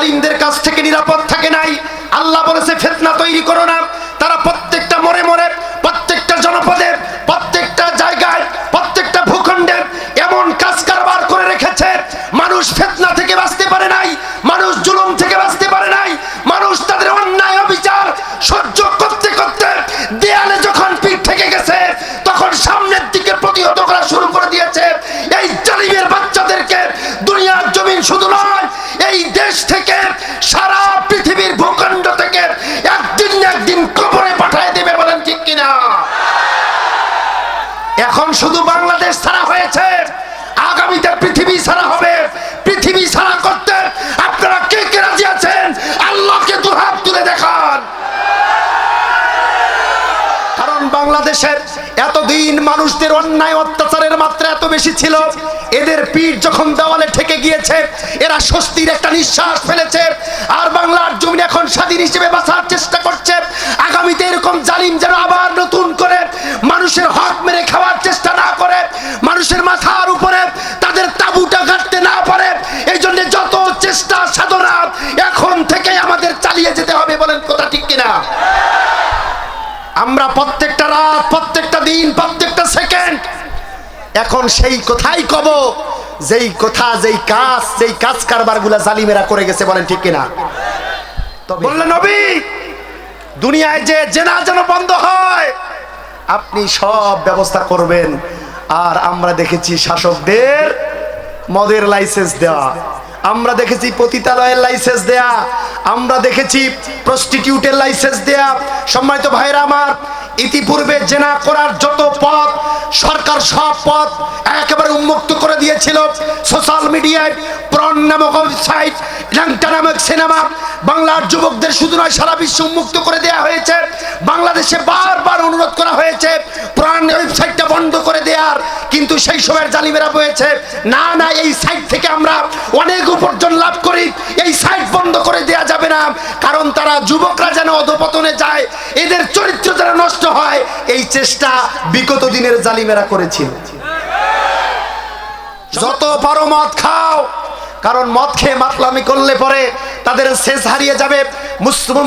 জালিমদের কাছ থেকে নিরাপদ থাকে নাই। আল্লাহ বলেছে ফিতনা তৈরি করো না। তারা প্রত্যেকটা মোড়ে মোড়ে, প্রত্যেকটা জনপদে, প্রত্যেকটা জায়গায়, প্রত্যেকটা ভূখণ্ডে এমন কাজ কারবার করে রেখেছে, মানুষ ফিতনা থেকে বাঁচতে পারে নাই, মানুষ জুলুম থেকে বাঁচতে পারে নাই, মানুষ তাদের অন্যায় অবিচার সহ্য করতে করতে দেয়ালে যখন পিঠ থেকে গেছে, তখন সামনের দিকে প্রতিহত করা শুরু করে দিয়েছে। এই জালিমের বাচ্চাদেরকে দুনিয়ার জমিন শুধু নয়, এই দেশ থেকে সারা পৃথিবীর ভূখণ্ড থেকে একদিন না একদিন কবরে পাঠিয়ে দেবে, বলেন ঠিক কিনা? এখন শুধু বাংলাদেশ ছাড়া হয়েছে, আগামীতে পৃথিবী ছাড়া হবে। পৃথিবী ছাড়া করতে আপনারা কে কে রাজি আছেন? আল্লাহকে দুহাত তুলে দেখান। কারণ বাংলাদেশের এতদিন মানুষদের অন্যায় অত্যাচারের মাত্রা এত বেশি ছিল, এদের পিঠ যখন দেওয়ালে ঠেকে গিয়েছে, এরা স্বস্তির একটা নিঃশ্বাস ফেলেছে। আর বাংলার জমিন এখন স্বাধীন হিসেবে বাঁচার চেষ্টা করছে। আগামীতে এরকম জালিম যেন আবার নতুন করে মানুষের হক মেরে খাওয়ার চেষ্টা না করে, মানুষের মাথার উপরে তাদের তাবুটা গাঁথতে না পারে, এই জন্য যত চেষ্টা সাধনা এখন থেকে আমাদের চালিয়ে যেতে হবে, বলেন কথা ঠিক কিনা? আমরা প্রত্যেকটা রাত, প্রত্যেকটা দিন, প্রত্যেকটা সেকেন্ড এখন সেই কথাই কব, যেই কথা, যেই কাজ কারবার গুলা জালিমেরা করে গেছে, বলেন ঠিক কিনা? বললেন নবী, দুনিয়ায় যে জেনা যেন বন্ধ হয়, আপনি সব ব্যবস্থা করবেন। আর আমরা দেখেছি শাসকদের মদের লাইসেন্স দেওয়া, আমরা দেখেছি পতিতালয়ের লাইসেন্স দেয়া, আমরা দেখেছি প্রস্টিটিউটের লাইসেন্স দেয়া। সম্মানিত ভাইরা আমার, ইতিপূর্বে জেনা করার যত পথ সরকার, সব পথ একেবারে উন্মুক্ত করে দিয়েছিল। সোশ্যাল মিডিয়ায় প্রণ নামক ওয়েবসাইট, ল্যাংটা নামক সিনেমা বাংলার যুবকদের শুধু নয় সারা বিশ্বে উন্মুক্ত করে দেওয়া হয়েছে। বাংলাদেশে বারবার অনুরোধ করা হয়েছে প্রণ ওয়েবসাইটটা বন্ধ করে দেওয়ার, কিন্তু সেই সময়ের জালিমেরা বলেছে না না, এই সাইট থেকে আমরা অনেক উপার্জন লাভ করি, এই সাইট বন্ধ করে দেওয়া যাবে না। কারণ তারা যুবকরা যেন অধপতনে যায়, এদের চরিত্র যেন নষ্ট হয়, এই চেষ্টা বিগত দিনের জালিমেরা করেছিল। যত পারো মদ খাও, কারণ মদ খেয়ে মাতলামি করলে পরে তাদের শেষ হারিয়ে যাবে,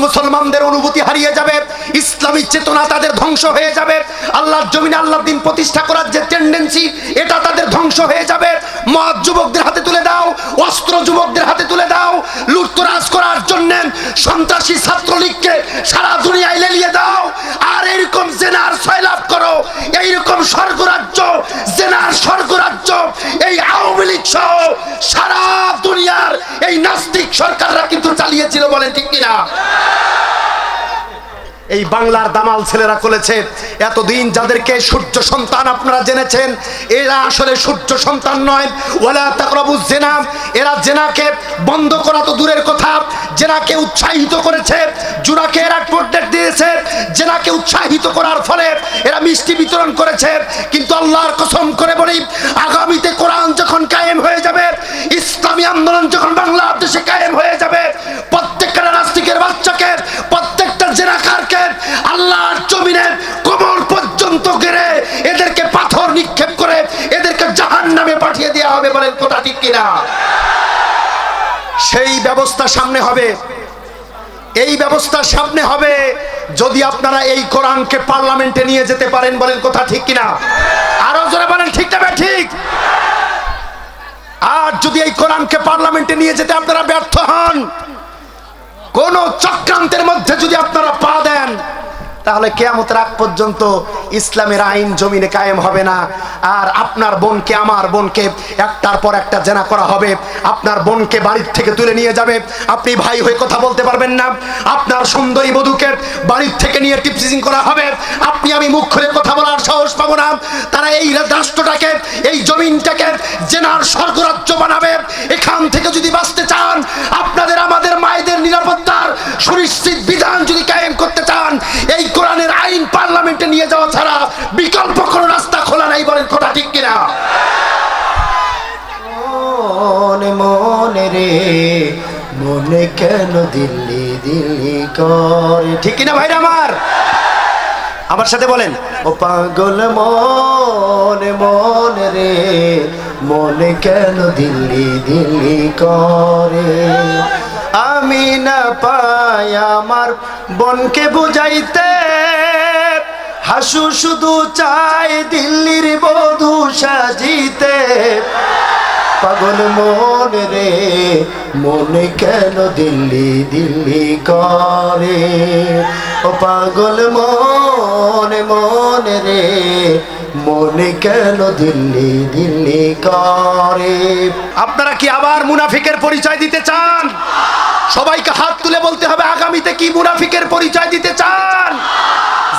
মুসলমানদের অনুভূতি হারিয়ে যাবে, ইসলামী চেতনা তাদের ধ্বংস হয়ে যাবে, আল্লাহর জমিনে আল্লাহর দিন প্রতিষ্ঠা করার যে টেন্ডেন্সি এটা তাদের ধ্বংস হয়ে যাবে। মদ যুবকদের হাতে তুলে দাও, অস্ত্র যুবকদের হাতে তুলে দাও, লুটতরাজ করার জন্য সন্ত্রাসী ছাত্রলীগকে সারা দুনিয়ায় লেলিয়ে দাও। আর এইরকম জেনার সয়লাভ করো, এইরকম স্বর্গরাজ্য, জেনার স্বর্গরাজ্য এই আওয়ামী লীগ সহ সারা দুনিয়ার এই নাস্তিক সরকাররা কিন্তু চালিয়েছিল, বলেন ঠিক কিনা? এই বাংলার দামাল ছেলেরা করেছে। এতদিন যাদেরকে সূর্য সন্তান আপনারা জেনেছেন, এরা আসলে সূর্য সন্তান নয়। ওয়ালা তাকরাবুজ জিনা, এরা জেনাকে বন্ধ করা তো দূরের কথা, জেনাকে উৎসাহিত করেছে, জুনাকে এরা প্রোটেক্ট দিয়েছে। জেনাকে উৎসাহিত করার ফলে এরা মিষ্টি বিতরণ করেছে। কিন্তু আল্লাহর কসম করে বলি, আগামীতে কোরআন যখন কায়েম হয়ে যাবে, ইসলামী আন্দোলন যখন বাংলাদেশে কায়েম হয়ে যাবে, প্রত্যেকটা নাস্তিকের বাচ্চাকে, প্রত্যেকটা জেনাকারকে আল্লাহর জমিনে কবর পর্যন্ত গেড়ে এদেরকে পাথর নিক্ষেপ করে এদেরকে জাহান্নামে পাঠিয়ে দেওয়া হবে, বলেন কথা ঠিক কিনা? সেই ব্যবস্থা সামনে হবে, এই ব্যবস্থা সামনে হবে যদি আপনারা এই কোরআনকে পার্লামেন্টে নিয়ে যেতে পারেন, বলেন কথা ঠিক কিনা? আরো জোরে বলেন ঠিক না ঠিক? আর যদি এই কোরআনকে পার্লামেন্টে নিয়ে যেতে আপনারা ব্যর্থ হন, কোন চক্রান্তের মধ্যে যদি আপনারা পা দেন, তাহলে কিয়ামতের আগ পর্যন্ত ইসলামের আইন জমিনে কায়েম হবে না। আর আপনার বোনকে, আমার বোনকে একটার পর একটা জেনা করা হবে, আপনার বোনকে বাড়ির থেকে তুলে নিয়ে যাবে, আপনি ভাই হয়ে কথা বলতে পারবেন না, আপনার সুন্দরী বধূকে বাড়ির থেকে নিয়ে টিপসিং করা হবে, আপনি আমি মুখ খুলে কথা বলার সাহস পাবো না। তারা এই রাষ্ট্রটাকে, এই জমিনটাকে জেনার স্বর্গরাজ্য বানাবে। এখান থেকে যদি বাঁচতে চান, আপনাদের আমাদের মায়েদের নিরাপত্তার সুনিশ্চিত বিধান যদি কায়েম করতে চান, এই কোরআনের আইন পার্লামেন্টে নিয়ে যাওয়া ছাড়া বিকল্প কোনো রাস্তা খোলা নাই, বলেন কথা ঠিক কিনা? মনে মনে রে মনে কেন দিল্লি দিল্লি করে, ঠিক কিনা ভাইরা আমার? আমার সাথে বলেন, ও পাগল মনে মনে রে মনে কেন দিল্লি দিল্লি করে, আমি না পাই আমার বনকে বুঝাইতে, হাসু শুধু চাই দিল্লির বধূ সাজিতে। পাগল মন রে মনে কেন দিল্লি দিল্লি করে, ও পাগল মন মন রে মনে কেন দিল্লি দিল্লি করে। আপনারা কি আবার মুনাফিকের পরিচয় দিতে চান? সবাইকে হাত তুলে বলতে হবে আগামীতে কি মুনাফিকের পরিচয় দিতে চান?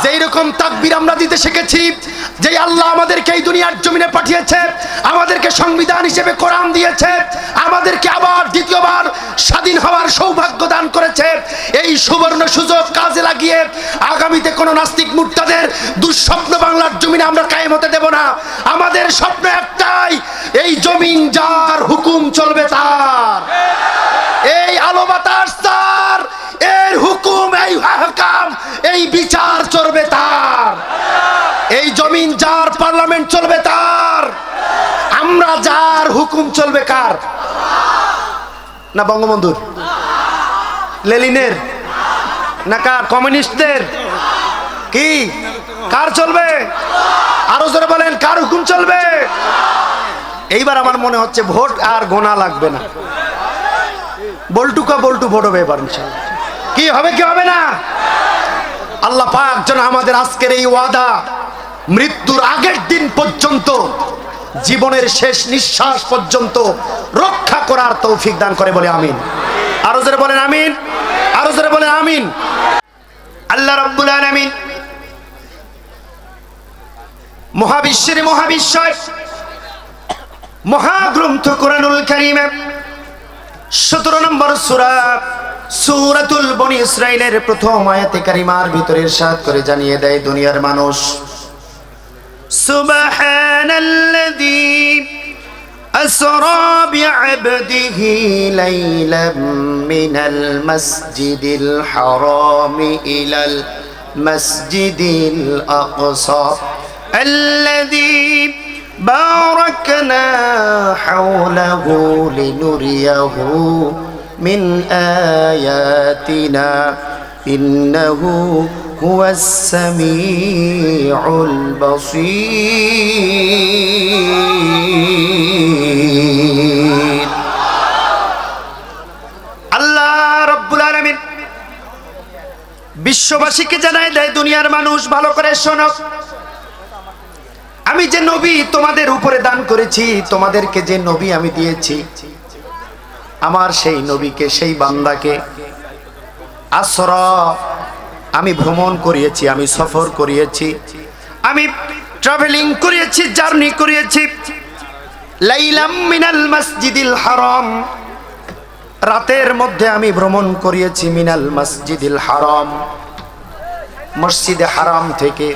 যেই রকম তাকবীর আমরা দিতে শিখেছি, যে আল্লাহ আমাদেরকে এই দুনিয়ার জমিনে পাঠিয়েছে, আমাদেরকে সংবিধান হিসেবে কোরআন দিয়েছে, আমাদেরকে আবার দ্বিতীয়বার স্বাধীন হওয়ার সৌভাগ্য দান করেছে, এই সুবর্ণ সুযোগ কাজে লাগিয়ে আগামীতে কোনো নাস্তিক মুর্তাদের দুঃস্বপ্ন বাংলার জমিনে আমরা কায়েম হতে দেব না। আমাদের স্বপ্ন একটাই, এই জমিন যার হুকুম চলবে তার, এই আলো বাতাস তার, এর হুকুম এই হাকাম এই বিচার চলবে তার, এই জমিন যার, পার্লামেন্ট চলবে তার, আমরা যার, হুকুম চলবে কার? না বঙ্গবন্ধুর, লেনিনের, না কার? কমিউনিস্টদের? কি কার চলবে? আরো জোরে বলেন, কার হুকুম চলবে? এইবার আমার মনে হচ্ছে ভোট আর গোনা লাগবে না, বল্টুকা বল্টু ভোট হবে এবার ইনশাআল্লাহ। কি হবে কি হবে না? আল্লাহ পাক যেন আমাদের আজকের এই ওয়াদা মৃত্যুর আগের দিন পর্যন্ত, জীবনের শেষ নিঃশ্বাস পর্যন্ত রক্ষা করার তৌফিক দান করে, বলে আমিন। আরো জোরে বলেন আমিন, আরো জোরে বলেন আমিন। আল্লাহ রাব্বুল আলামিন মহাবিশ্বের মহাবিশ্বয় মহাগ্রন্থ কোরআনুল কারীমে 17 নম্বর সূরা সূরাতুল বনি ইসরাঈলের প্রথম আয়াতে কারিমার ভিতরে ইরশাদ করে জানিয়ে দেয়, দুনিয়ার মানুষ, সুবহানাল্লাযী আসরা বিআবদিহি লাইলাম মিনাল মাসজিদিল হারাম ইলাল মাসজিদিল আকসা আল্লাযী বারাকনা হাওলাহু লিনুরিয়াহু মিন আয়াতিনা ইন্নাহু হুয়াস সামিউল বাসীর। আল্লাহ রাব্বুল আলামিন বিশ্ববাসীকে জানায় দেয়, দুনিয়ার মানুষ ভালো করে শোনো, আমি যে নবী তোমাদের উপরে দান করেছি, তোমাদেরকে যে নবী আমি দিয়েছি, আমার সেই নবীকে, সেই বান্দাকে আসরা, আমি ভ্রমণ করিয়েছি, আমি সফর করিয়েছি, আমি ট্রাভেলিং করিয়েছি, জার্নি করিয়েছি। লাইলাম মিনাল মাসজিদিল হারাম, রাতের মধ্যে আমি ভ্রমণ করিয়েছি, মিনাল মাসজিদিল হারাম, মসজিদে হারাম থেকে,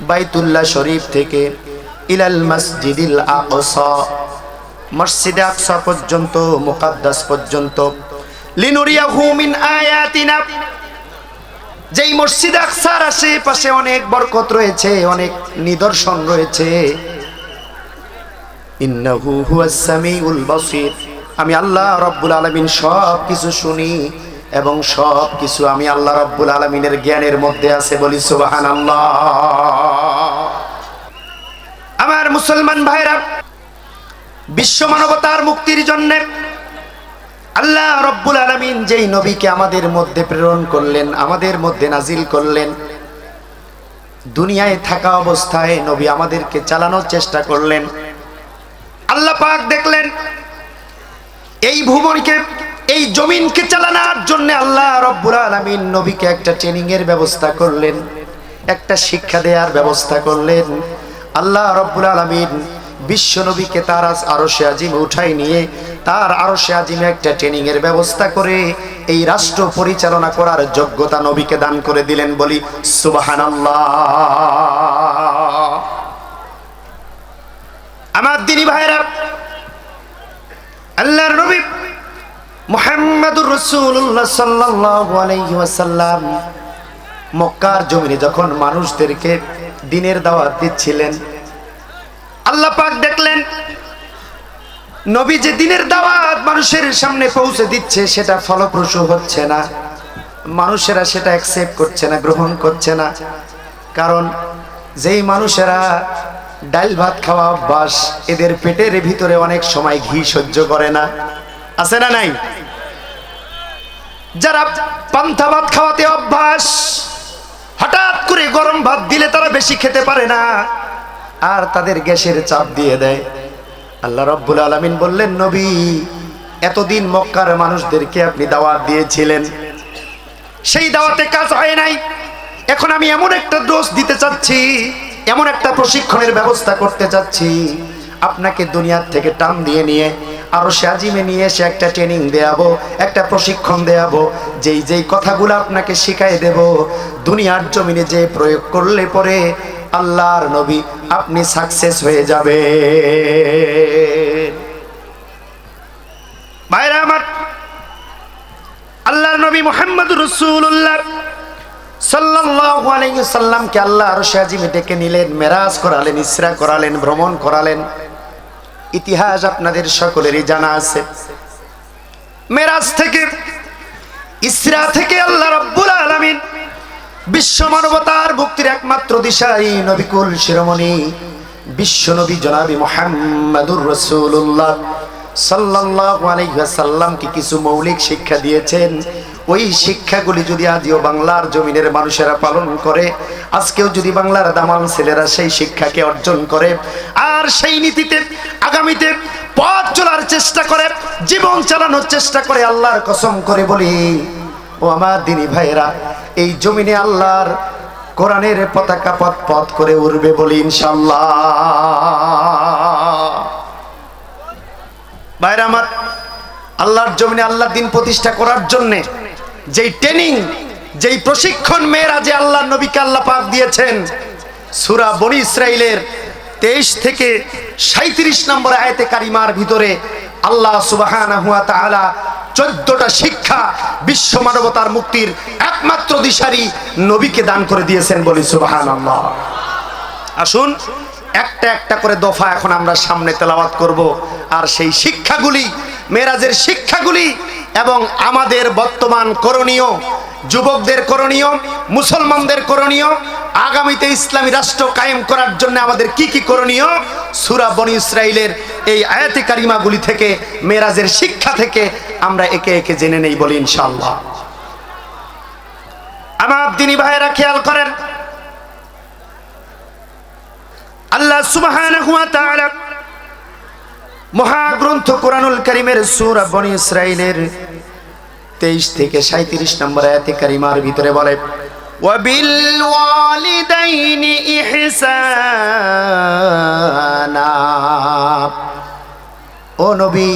বাইতুল্লাহ শরীফ থেকে, ইলাল মাসজিদিল আকসা, মসজিদে আকসা পর্যন্ত, মুকাদ্দাস পর্যন্ত, লিনুরিয়াহু মিন আয়াতিনা, যেই মসজিদে আকসার আশেপাশে অনেক বরকত রয়েছে, অনেক নিদর্শন রয়েছে। ইন্নাহু হুয়াস সামিউল বাসীর, আমি আল্লাহ রাব্বুল আলামিন সব কিছু শুনি এবং সব কিছু আমি আল্লাহ রাব্বুল আলামিনের জ্ঞানের মধ্যে আছে, বলি সুবহানাল্লাহ। আমার মুসলমান ভাইরা, বিশ্ব মানবতার মুক্তির জন্য আল্লাহ রাব্বুল আলামিন যেই নবীকে আমাদের মধ্যে প্রেরণ করলেন, আমাদের মধ্যে নাজিল করলেন, দুনিয়ায় থাকা অবস্থায় নবী আমাদেরকে চালানোর চেষ্টা করলেন। আল্লাহ পাক দেখলেন এই ভূমণ্ডলকে, এই জমিনকে চালানোর জন্য আল্লাহ রাব্বুল আলামিন নবীকে একটা ট্রেনিং এর ব্যবস্থা করলেন, একটা শিক্ষা দেওয়ার ব্যবস্থা করলেন। আল্লাহ রাব্বুল আলামিন বিশ্ব নবীকে তার আরশে আজিমে উঠাই নিয়ে তার আরশে আজিমে একটা ট্রেনিং এর ব্যবস্থা করে এই রাষ্ট্র পরিচালনা করার যোগ্যতা নবীকে দান করে দিলেন, বলি সুবহানাল্লাহ। আমার দিনী ভাইরা, আল্লাহর নবী মুহাম্মদুর রাসূলুল্লাহ সাল্লাল্লাহু আলাইহি ওয়াসাল্লাম মক্কার জমিনে যখন মানুষদেরকে দ্বীনের দাওয়াত দিচ্ছিলেন, আল্লাহ পাক দেখলেন নবী যে দ্বীনের দাওয়াত মানুষের সামনে পৌঁছে দিচ্ছে সেটা ফলপ্রসূ হচ্ছে না, মানুষেরা সেটা অ্যাকসেপ্ট করছে না, গ্রহণ করছে না। কারণ যেই মানুষেরা ডাল ভাত খাওয়া অভ্যাস, এদের পেটের ভিতরে অনেক সময় ঘি সহ্য করে না, আছে না নাই? যারা পান্তা ভাত খাওয়াতে অভ্যাস, হঠাৎ করে গরম ভাত দিলে তারা বেশি খেতে পারে না, আর তাদের গ্যাসের চাপ দিয়ে দেয়। আল্লাহ রাব্বুল আলামিন বললেন, নবী এতদিন মক্কার মানুষদেরকে আপনি দাওয়াত দিয়েছিলেন, সেই দাওয়াতে কাজ হয় নাই। এখন আমি এমন একটা ডোজ দিতে চাচ্ছি, এমন একটা প্রশিক্ষণের ব্যবস্থা করতে চাচ্ছি, আপনাকে দুনিয়ার থেকে টান দিয়ে নিয়ে আরশে আজিমে নিয়ে এসে একটা ট্রেনিং দেয়াবো, একটা প্রশিক্ষণ দেয়াবো। যেই যেই কথাগুলো আপনাকে শিখাই দেব, দুনিয়ার জমিনে যে প্রয়োগ করলে পরে আল্লাহর নবী আপনি সাকসেস হয়ে যাবে। ভাইরা আমার, আল্লাহর নবী মুহাম্মদুর রাসূলুল্লাহ সাল্লাল্লাহু আলাইহি ওয়াসাল্লামকে আল্লাহ আরশে আজিমে ডেকে নিলেন, মেরাজ করালেন, ইসরা করালেন, ভ্রমণ করালেন। ইতিহাস আপনাদের সকলেরই জানা আছে। মেরাজ থেকে, ইসরা থেকে আল্লাহ রাব্বুল আলামিন বিশ্ব মানবতার মুক্তির একমাত্র দিশারি নবিকুল শিরোমণি বিশ্ব নবী জনাবি মুহাম্মদুর রাসূলুল্লাহ সাল্লাল্লাহু আলাইহি ওয়াসাল্লামকে কিছু মৌলিক শিক্ষা দিয়েছেন। ওই শিক্ষাগুলি যদি আজও বাংলার জমিনের মানুষেরা পালন করে, আজকেও যদি বাংলার দামাল ছেলেরা সেই শিক্ষাকে অর্জন করে আর সেই নীতিতে আগামীতে পথ চলার চেষ্টা করে, জীবন চালানোর চেষ্টা করে, আল্লাহর কসম করে বলি ও আমার দিনী ভাইয়েরা, এই জমিনে আল্লাহর কোরআনের পতাকা পথ পথ করে উড়বে বলি ইনশাআল্লাহ। ভাইরা আমার, আল্লাহর জমিনে আল্লাহর দ্বীন প্রতিষ্ঠা করার জন্য যেই ট্রেনিং, যেই প্রশিক্ষণ মেরাজে আল্লাহর নবীকে আল্লাহ পাক দিয়েছেন, সূরা বনী ইসরাইলের 23 থেকে 37 নম্বর আয়াতে কারিমার ভিতরে আল্লাহ সুবহানাহু ওয়া তাআলা 14টা শিক্ষা বিশ্ব মানবতার মুক্তির একমাত্র দিশারি নবীকে দান করে দিয়েছেন বলি সুবহানাল্লাহ। আসুন একটা একটা করে দফা এখন আমরা সামনে তেলাওয়াত করব, আর সেই শিক্ষাগুলি, মেরাজের শিক্ষাগুলি এবং আমাদের বর্তমান করণীয়, যুবকদের করণীয়, মুসলমানদের করণীয়, আগামীতে ইসলামী রাষ্ট্র কায়েম করার জন্য আমাদের কি কি করণীয়, সূরা বনী ইসরাইলের এই আয়াতে কারিমাগুলি থেকে, মেরাজের শিক্ষা থেকে আমরা একে একে জেনে নেই বলি ইনশাআল্লাহ। আমার দিনী ভাইয়েরা খেয়াল করেন, আল্লাহ সুবহানাহু ওয়া তাআলা মহাগ্রন্থ কোরআনুল কারীমের সূরা বনী ইসরাইলের 23 থেকে 37 নম্বর আয়াতে কারিমার ভিতরে বলে, ওয়াবিল ওয়ালিদাইনি ইহসানা। ও নবী,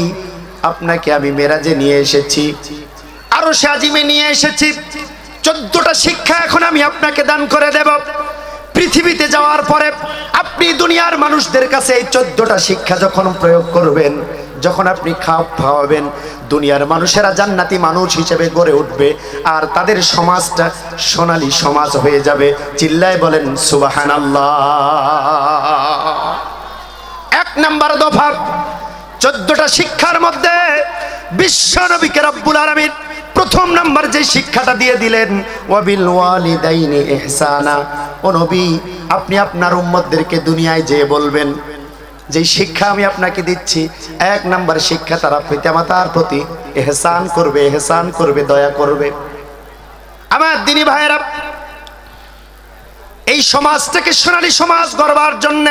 আপনাকে আমি মেরাজে নিয়ে এসেছি, আরশে আজিমে নিয়ে এসেছি, 14টা শিক্ষা এখন আমি আপনাকে দান করে দেব। পৃথিবীতে যাওয়ার পরে আপনি দুনিয়ার মানুষদের কাছে এই 14টা শিক্ষা যখন প্রয়োগ করবেন, যখন আপনি খাওয়াবেন, দুনিয়ার মানুষেরা জান্নাতি মানুষ হিসেবে গড়ে উঠবে, আর তাদের সমাজটা সোনালী সমাজ হয়ে যাবে। চিল্লায় বলেন সুবহানাল্লাহ। 1 নাম্বার দফা, 14টা শিক্ষার মধ্যে বিশ্ব নবীকে রব্বুল আলামিন প্রথম নাম্বার যে শিক্ষাটা দিয়ে দিলেন, ওয়াবিল ওয়ালিদাইনি ইহসানা। ও নবী, আপনি আপনার উম্মতদেরকে দুনিয়ায় যেয়ে বলবেন, যে শিক্ষা আমি আপনাকে দিচ্ছি, 1 নাম্বার শিক্ষা, তারা পিতামাতার প্রতি ইহসান করবে, ইহসান করবে, দয়া করবে। আমার দিনী ভাইয়েরা, এই সমাজটাকে সোনালী সমাজ গড়বার জন্য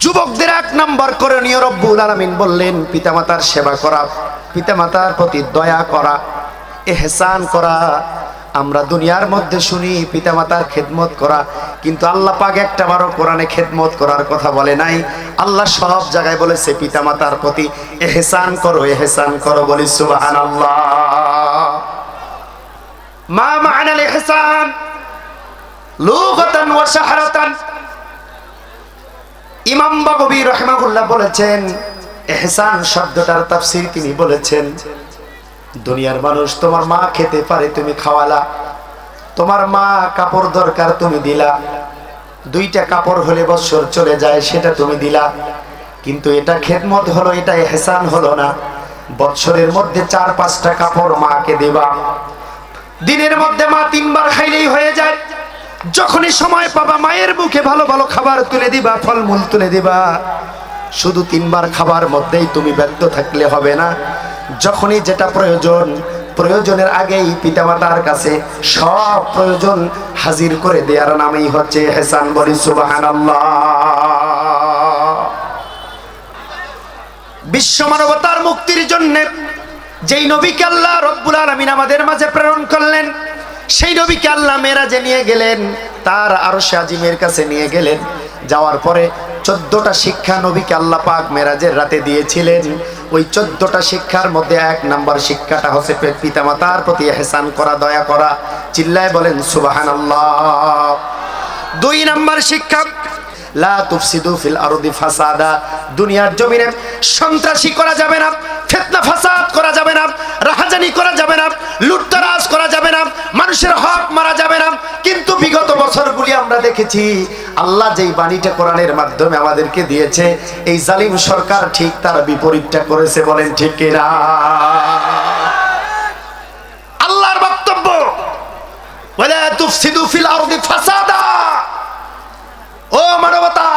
যুবকদের 1 নাম্বার করণীয় রব্বুল আলামিন বললেন পিতামাতার সেবা করা, পিতামাতার প্রতি দয়া করা, ইহসান করা। আমরা দুনিয়ার মধ্যে শুনি পিতামাতার খেদমত করা, কিন্তু আল্লাহ পাক একটাবারও কোরআনে খেদমত করার কথা বলে নাই। আল্লাহ সব জায়গায় বলেছে পিতামাতার প্রতি ইহসান করো, ইহসান করো, বলি সুবহানাল্লাহ। মা মা'নাল ইহসান লুগাতান ওয়া শাহরাতান। ইমাম বাগবী রাহিমাহুল্লাহ বলেছেন, ইহসান শব্দটার তাফসীর তিনি বলেছেন, দুনিয়ার মানুষ, তোমার মা খেতে পারে, তুমি খাওয়ালা, তোমার মা কাপড় দরকার, তুমি দিলা, 2টা কাপড় হলে বছর চলে যায়, সেটা তুমি দিলা, কিন্তু এটা খেদমত হলো, এটা ইহসান হলো না। বছরের মধ্যে 4-5টা কাপড় মাকে দেবা, দিনের মধ্যে মা 3 বার খাইলেই হয়ে যায়। যখনই সময় পাবা মায়ের মুখে ভালো ভালো খাবার তুলে দিবা, ফলমূল তুলে দিবা। শুধু 3 বার খাবার মধ্যেই তুমি ব্যর্থ থাকলে হবে না। যখনই যেটা প্রয়োজন, প্রয়োজনের আগেই পিতামাতার কাছে সব প্রয়োজন হাজির করে দেওয়ার নামই হচ্ছে ইহসান। বলি সুবহানাল্লাহ। বিশ্ব মানবতার মুক্তির জন্য যেই নবীকে আল্লাহ রব্বুল আলামিন আমাদের মাঝে প্রেরণ করলেন, সেই নবীকে আল্লাহ মেরাজে নিয়ে গেলেন, তার আরশে আজিমের কাছে নিয়ে গেলেন। যাওয়ার পরে 14টা শিক্ষা নবীকে আল্লাহ পাক মেরাজের রাতে দিয়েছিলেন। ওই 14টা শিক্ষার মধ্যে 1 নম্বর শিক্ষাটা হচ্ছে পিতামাতার প্রতি ইহসান করা, দয়া করা। চিল্লায় বলেন সুবহানাল্লাহ। 2 নম্বর শিক্ষা, লা তুফসিদু ফিল আরদি ফাসাদা। দুনিয়ার জমিনে সন্ত্রাসী করা যাবে না, ফিতনা ফাসাদ করা যাবে না, রাহাজানি করা যাবে না, লুটতরাজ করা যাবে না, মানুষের হক মারা যাবে না। কিন্তু বিগত বছরগুলি আমরা দেখেছি আল্লাহ যেই বাণীটা কোরআনের মাধ্যমে আমাদেরকে দিয়েছে, এই জালিম সরকার ঠিক তার বিপরীতটা করেছে। বলেন ঠিক কিনা? আল্লাহর বক্তব্য, ওয়ালা তুফসিদু ফিল আরদি ফাসাদা। ও মানবতা,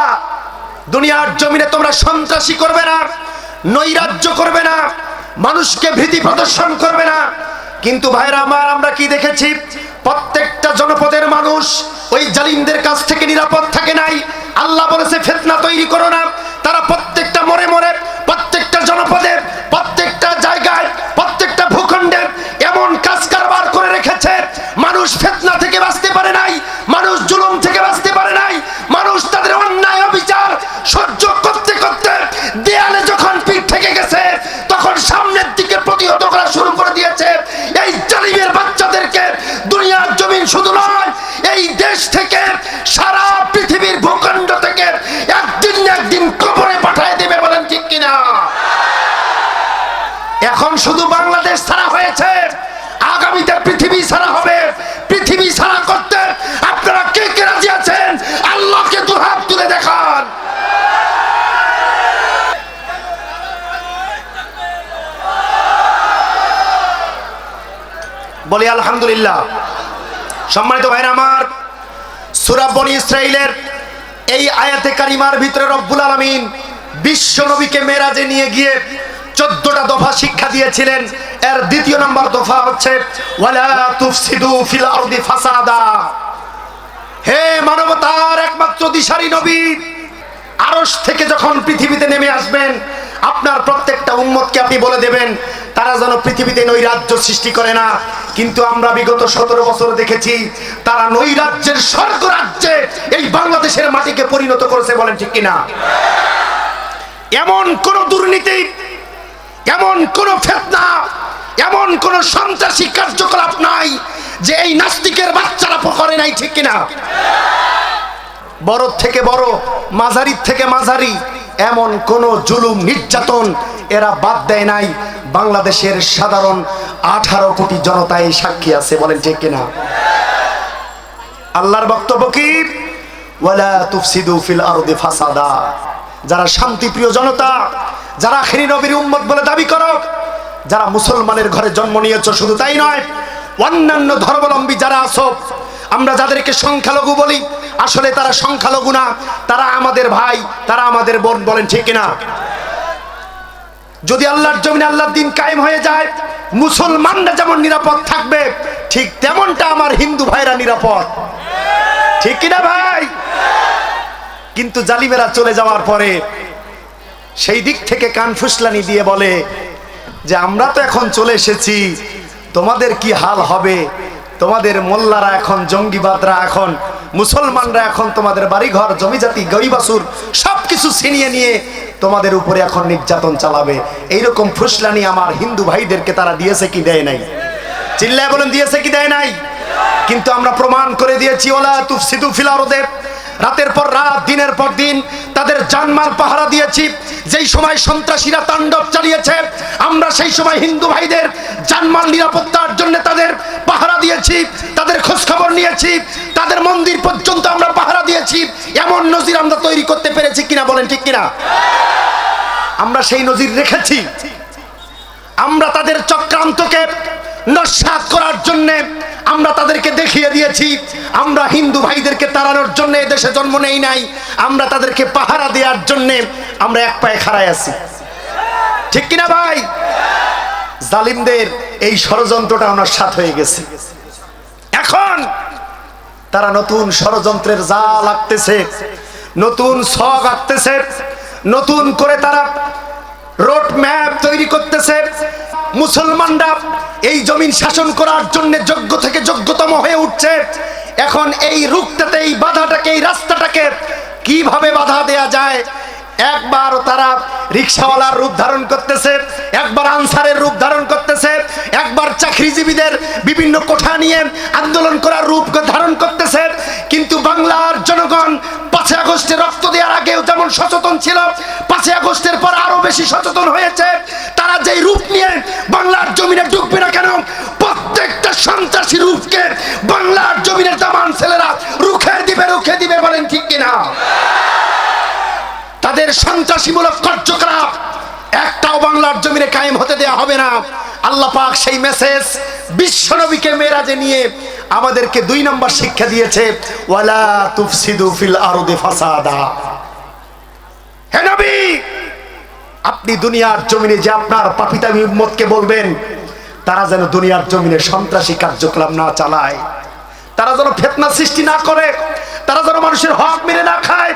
দুনিয়ার জমিনে তোমরা সন্ত্রাসী করবে না, নৈরাজ্য করবে না, মানুষকে ভীতি প্রদর্শন করবে না। কিন্তু ভাইরা আমার, আমরা কি দেখেছি? প্রত্যেকটা জনপদের মানুষ ওই জালিমদের কাছ থেকে নিরাপদ থাকে নাই। আল্লাহ বলেছে ফিতনা তৈরি করো না। তারা প্রত্যেকটা মোড়ে মোড়ে, প্রত্যেকটা জনপদে, প্রত্যেকটা জায়গায়, প্রত্যেকটা ভূখণ্ডে এমন কাজ কারবার করে রেখেছে, মানুষ ফিতনা থেকে বাঁচতে পারে নাই, মানুষ জুলুম থেকে বাঁচতে পারে নাই। মানুষ তাদের অন্যায় অবিচার সহ্য করতে করতে দেয়ালে যখন পিঠ থেকে গেছে, তখন সামনের দিকে প্রতিহত করা শুরু করে দিয়েছে। এই জালিমের বাচ্চাদেরকে দুনিয়ার জমিন শুধু নয়, এই দেশ থেকে, সারা পৃথিবীর ভূখণ্ড থেকে একদিন না একদিন কবরে পাঠিয়ে দেবে। বলেন ঠিক কিনা? এখন শুধু বাংলাদেশ ছাড়া হয়েছে, আগামীতে পৃথিবী ছাড়া হবে। পৃথিবী ছাড়া করতে আপনারা কে কে রাজি আছেন? আল্লাহকে দুহাত তুলে দেখান। বলি আলহামদুলিল্লাহ। সম্মানিত ভাইরা আমার, সূরা বনী ইসরাইলের এই আয়াতে কারিমার ভিতরে রব্বুল আলামিন বিশ্ব নবীকে মেরাজে নিয়ে গিয়ে 14টা দফা শিক্ষা দিয়েছিলেন। এর 2য় নম্বর দফা হচ্ছে ওয়ালা তুফসিদু ফিল আরদি ফাসাদা। হে মানবতার একমাত্র দিশারি নবী, আরশ থেকে যখন পৃথিবীতে নেমে আসবেন, আপনার প্রত্যেকটা উম্মতকে আপনি বলে দেবেন তারা যেন পৃথিবীতে নৈরাজ্য সৃষ্টি করে না। কিন্তু আমরা বিগত 17 বছর দেখেছি তারা নৈরাজ্যের স্বর্গরাজ্যে এই বাংলাদেশের মাটিকে পরিণত করেছে। বলেন ঠিক কিনা? এমন কোন দুর্নীতি, এমন কোন ফিতনা, এমন কোন সন্ত্রাসী কার্যকলাপ নাই যে এই নাস্তিকের বাচ্চারা করে নাই। ঠিক কিনা? বড় থেকে বড়, মাঝারি থেকে মাঝারি, এমন কোন জুলুম নির্যাতন এরা বাদ দেয় নাই। বাংলাদেশের সাধারণ 18 কোটি জনতাই সাক্ষী আছে। বলেন ঠিক কিনা? আল্লাহর বক্তব্য কি? ওয়ালা তুফসিদু ফিল আরদি ফাসাদা। যারা শান্তিপ্রিয় জনতা, যারা আখিরি নবীর উম্মত বলে দাবি করো, যারা মুসলমানের ঘরে জন্ম নিয়েছো, শুধু তাই নয়, অন্যান্য ধর্মাবলম্বী যারা আছো, আমরা যাদেরকে সংখ্যালঘু বলি, আসলে তারা সংখ্যালঘু না, তারা আমাদের ভাই, তারা আমাদের বোন। বলেন ঠিক কিনা? যদি আল্লাহর জমিনে আল্লাহর দ্বীন কায়েম হয়ে যায়, মুসলমানরা যেমন নিরাপদ থাকবে, ঠিক তেমনটা আমার হিন্দু ভাইরা নিরাপদ। ঠিক কিনা ভাই? কিন্তু জালিমেরা চলে যাওয়ার পরে সেই দিক থেকে কান ফুসলানি দিয়ে বলে যে আমরা তো এখন চলে এসেছি, তোমাদের কি হাল হবে? তোমাদের মোল্লারা এখন, জঙ্গিবাদরা এখন, মুসলমানরা এখন তোমাদের বাড়িঘর, জমিজাতি, গরিবাসুর সবকিছু ছিনিয়ে নিয়ে তোমাদের উপরে এখন নির্যাতন চালাবে। এইরকম ফুসলানি আমার হিন্দু ভাইদেরকে তারা দিয়েছে কি দেয় নাই? চিল্লায় বলেন, দিয়েছে কি দেয় নাই? কিন্তু আমরা প্রমাণ করে দিয়েছি ওয়ালা তুফসিদু ফিল আরদি। রাতের পর রাত, দিনের পর দিন তাদের জানমাল পাহারা দিয়েছি। যেই সময় সন্ত্রাসীরা তাণ্ডব চালিয়েছে, আমরা সেই সময় হিন্দু ভাইদের জানমাল নিরাপত্তার জন্য তাদের পাহারা দিয়েছি, তাদের খোঁজ খবর নিয়েছি, তাদের মন্দির পর্যন্ত আমরা পাহারা দিয়েছি। এমন নজির আমরা তৈরি করতে পেরেছি কিনা? বলেন ঠিক কিনা? আমরা সেই নজির রেখেছি। আমরা তাদের চক্রান্তকে নস্যাৎ করার জন্য আমরা তাদেরকে দেখিয়ে দিয়েছি আমরা হিন্দু ভাইদেরকে তাড়ানোর জন্য দেশে জন্ম নেই নাই, আমরা তাদেরকে পাহারা দেওয়ার জন্য আমরা এক পায়ে খাড়ায় আছি। ঠিক কিনা ভাই? জালিমদের এই ষড়যন্ত্রটা নস্যাৎ হয়ে গেছে। এখন তারা নতুন ষড়যন্ত্রের জাল আঁকতেছে, নতুন ছক আঁকতেছে, নতুন করে তারা রোড ম্যাপ তৈরি করতেছে। মুসলমানরা এই জমিন শাসন করার জন্য যোগ্য থেকে যোগ্যতম হয়ে উঠছে। এখন এই রুখটাতে, এই বাধাটাকে, এই রাস্তাটাকে কিভাবে বাধা দেয়া যায়, একবার তারা রিকশাওয়ালার রূপ ধারণ করতেছে, একবার আনসারের রূপ ধারণ করতেছে, একবার চাকরিজীবীদের বিভিন্ন কোঠা নিয়ে আন্দোলন করার রূপ ধারণ করতেছে। কিন্তু বাংলার জনগণ 5 আগস্টে রক্ত দেওয়ার আগেও যেমন সচেতন ছিল, 5 আগস্টের পর আরো বেশি সচেতন হয়েছে। তারা যেই রূপ নিয়ে বাংলার জমিনে ঢুকবে না কেন, প্রত্যেকটা সন্ত্রাসী রূপকে বাংলার জমিনের দামান ছেলেরা রুখে দিবে। বলেন ঠিক কিনা? তাদের সন্ত্রাসীমূলক কার্যকলাপ একটাও বাংলার জমিনে কায়েম হতে দেয়া হবে না। আল্লাহ পাক সেই মেসেজ বিশ্বনবীকে মেরাজে নিয়ে আমাদেরকে 2 নম্বর শিক্ষা দিয়েছে, ওয়ালা তুফসিদু ফিল আরদি ফাসাদা। হে নবী, আপনি দুনিয়ার জমিনে যে আপনার পাপিতামি উম্মতকে বলবেন তারা যেন দুনিয়ার জমিনে সন্ত্রাসী কার্যকলাপ না চালায়, তারা যেন ফিতনা সৃষ্টি না করে, তারা যেন মানুষের হক মেরে না খায়,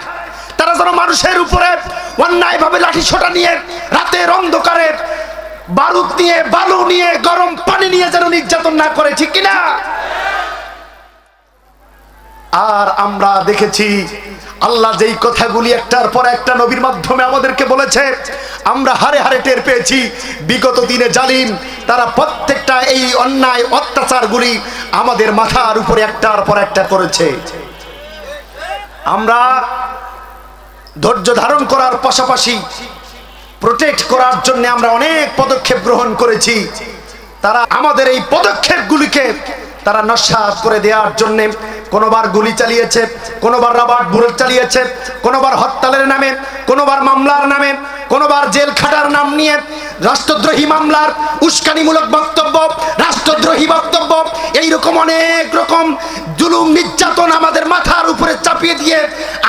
তারা যেন মানুষের উপরে অন্যায় ভাবে লাঠি ছোটা নিয়ে, রাতের অন্ধকারে বারুদ নিয়ে, বালু নিয়ে, গরম পানি নিয়ে যেন নির্যাতন না করে। ঠিক কিনা? আর আমরা দেখেছি আল্লাহ যেই কথাগুলি একটার পর একটা নবীর মাধ্যমে আমাদেরকে বলেছে, আমরা হারে হারে টের পেয়েছি বিগত দিনে জালিম তারা প্রত্যেকটা এই অন্যায় অত্যাচারগুলি আমাদের মাথার উপরে একটার পর একটা করেছে। আমরা ধৈর্য ধারণ করার পাশাপাশি প্রোটেক্ট করার জন্য আমরা অনেক পদক্ষেপ গ্রহণ করেছি। তারা আমাদের এই পদক্ষেপগুলিকে তারা নস্যাৎ করে দেওয়ার জন্য কোনোবার গুলি চালিয়েছে, কোনোবার রাবার বুলেট চালিয়েছে, কোনোবার হরতালের নামে, কোনোবার মামলার নামে, কোনোবার জেল খাটার নাম নিয়ে রাষ্ট্রদ্রোহী মামলার, উস্কানিমূলক বক্তব্য, রাষ্ট্রদ্রোহী বক্তব্য, এইরকম অনেক রকম জুলুম নির্যাতন আমাদের মাথার উপরে চাপিয়ে দিয়ে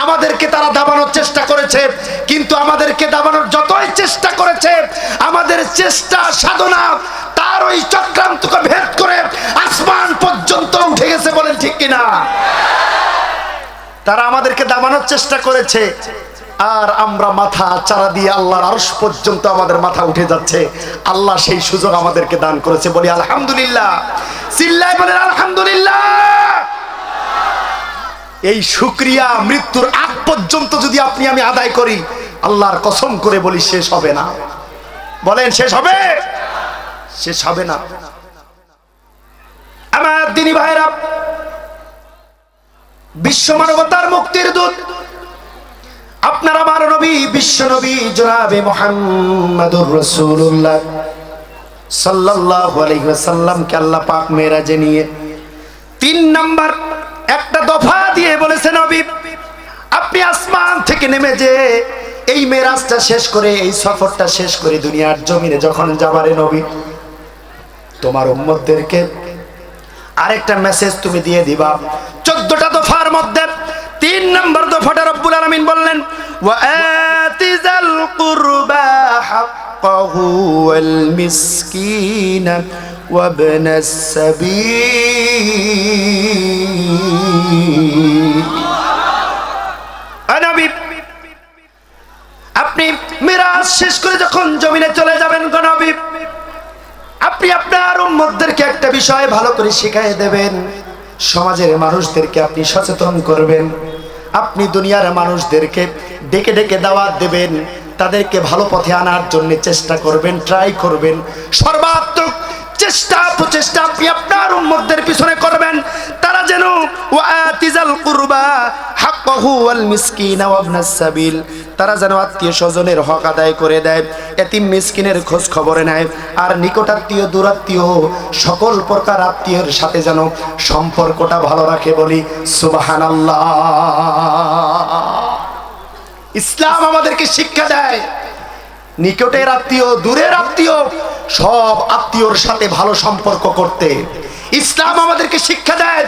আমাদেরকে তারা দাবানোর চেষ্টা করেছে। কিন্তু আমাদেরকে দাবানোর যতই চেষ্টা করেছে, আমাদের চেষ্টা সাধনা তার ওই চক্রান্তকে ভেদ করে আসমান পর্যন্ত উঠে গেছে। বলেন ঠিক কিনা? তারা আমাদেরকে দাবানোর চেষ্টা করেছে, আর আমরা মাথা চারা দিয়ে আল্লাহর আরশ পর্যন্ত আমাদের মাথা উঠে যাচ্ছে। আল্লাহ সেই সুযোগ আমাদেরকে দান করেছে। বলি আলহামদুলিল্লাহ। চিল্লায় বলেন আলহামদুলিল্লাহ। এই শুকরিয়া মৃত্যুর আগ পর্যন্ত যদি আপনি আমি আদায় করি, আল্লাহর কসম করে বলি শেষ হবে না। বলেন শেষ হবে? শেষ হবে না। আমার দিনী ভাইরা, বিশ্ব মানবতার মুক্তির দূত আপনার আমার নবী, বিশ্ব নবী জনাবে মুহাম্মাদুর রাসূলুল্লাহ সাল্লাল্লাহু আলাইহি ওয়াসাল্লামকে আল্লাহ পাক মেরাজে নিয়ে 3 নাম্বার একটা দফা দিয়ে বলেছে, নবী আপনি আসমান থেকে নেমে যে এই মেরাজটা শেষ করে, এই সফরটা শেষ করে দুনিয়ার জমিনে যখন যাবারে নবী, তোমার উম্মতদেরকে আরেকটা মেসেজ তুমি দিয়ে দিবা। 14টা দফার মধ্যে 3 নম্বর দফাটা রব্বুল আলামিন বললেন, ওয়া আতিজাল কুরবা হাক্কাহু ওয়াল মিসকিন ওয়া ইবনাস সাবিল। নবী আপনি মিরাজ শেষ করে যখন জমিনে চলে যাবেন গো নবী, আপনি আপনার উম্মতদেরকে একটা বিষয় ভালো করে শিখিয়ে দেবেন, সমাজের মানুষদেরকে আপনি সচেতন করবেন, আপনি দুনিয়ার মানুষদেরকে ডেকে ডেকে দাওয়াত দেবেন, তাদেরকে ভালো পথে আনার জন্য চেষ্টা করবেন, ট্রাই করবেন, সর্বাত্মক চেষ্টা প্রচেষ্টা আপনি আপনার উম্মতদের পিছনে করবেন, তারা যেন ওয়াতিজাল কুরবা হাক্কাহু ওয়াল মিসকিন ওয়া ইবনাস সাবিল, তারা যেন আত্মীয় স্বজনের হক আদায় করে দেয়, এতিম মিসকিনের খোঁজ খবরে নেয়, আর নিকটাত্মীয় দূরাত্মীয় সকল প্রকার আত্মীয়ের সাথে যেন সম্পর্কটা ভালো রাখে। বলি সুবহানাল্লাহ। ইসলাম আমাদেরকে শিক্ষা দেয় নিকটের আত্মীয়, দূরের আত্মীয়, সব আত্মীয়র সাথে ভালো সম্পর্ক করতে ইসলাম আমাদেরকে শিক্ষা দেয়।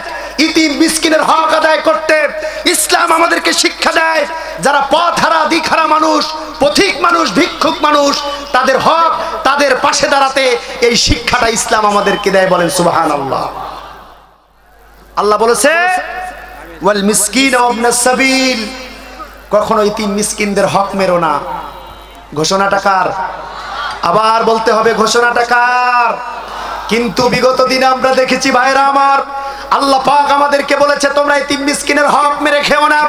ইতিম মিসকিনের হক আদায় করতে ইসলাম আমাদেরকে শিক্ষা দেয়। যারা পথহারা, দিকহারা মানুষ, পথিক মানুষ, ভিক্ষুক মানুষ, তাদের হক, তাদের পাশে দাঁড়াতে এই শিক্ষাটা ইসলাম আমাদেরকে দেয়। বলেন সুবহানাল্লাহ। আল্লাহ বলেছে ওয়াল মিসকিন ওয়া ইবনাস সাবিল, কখনো ইতিম মিসকিনদের হক মেরো না। ঘোষণাটা কার? আবার বলতে হবে, ঘোষণাটা কার? কিন্তু বিগত দিনে আমরা দেখেছি ভাইরা আমার, আল্লাহ পাক আমাদেরকে বলেছে তোমরা ইতিম মিসকিনের হক মেরে খেও না।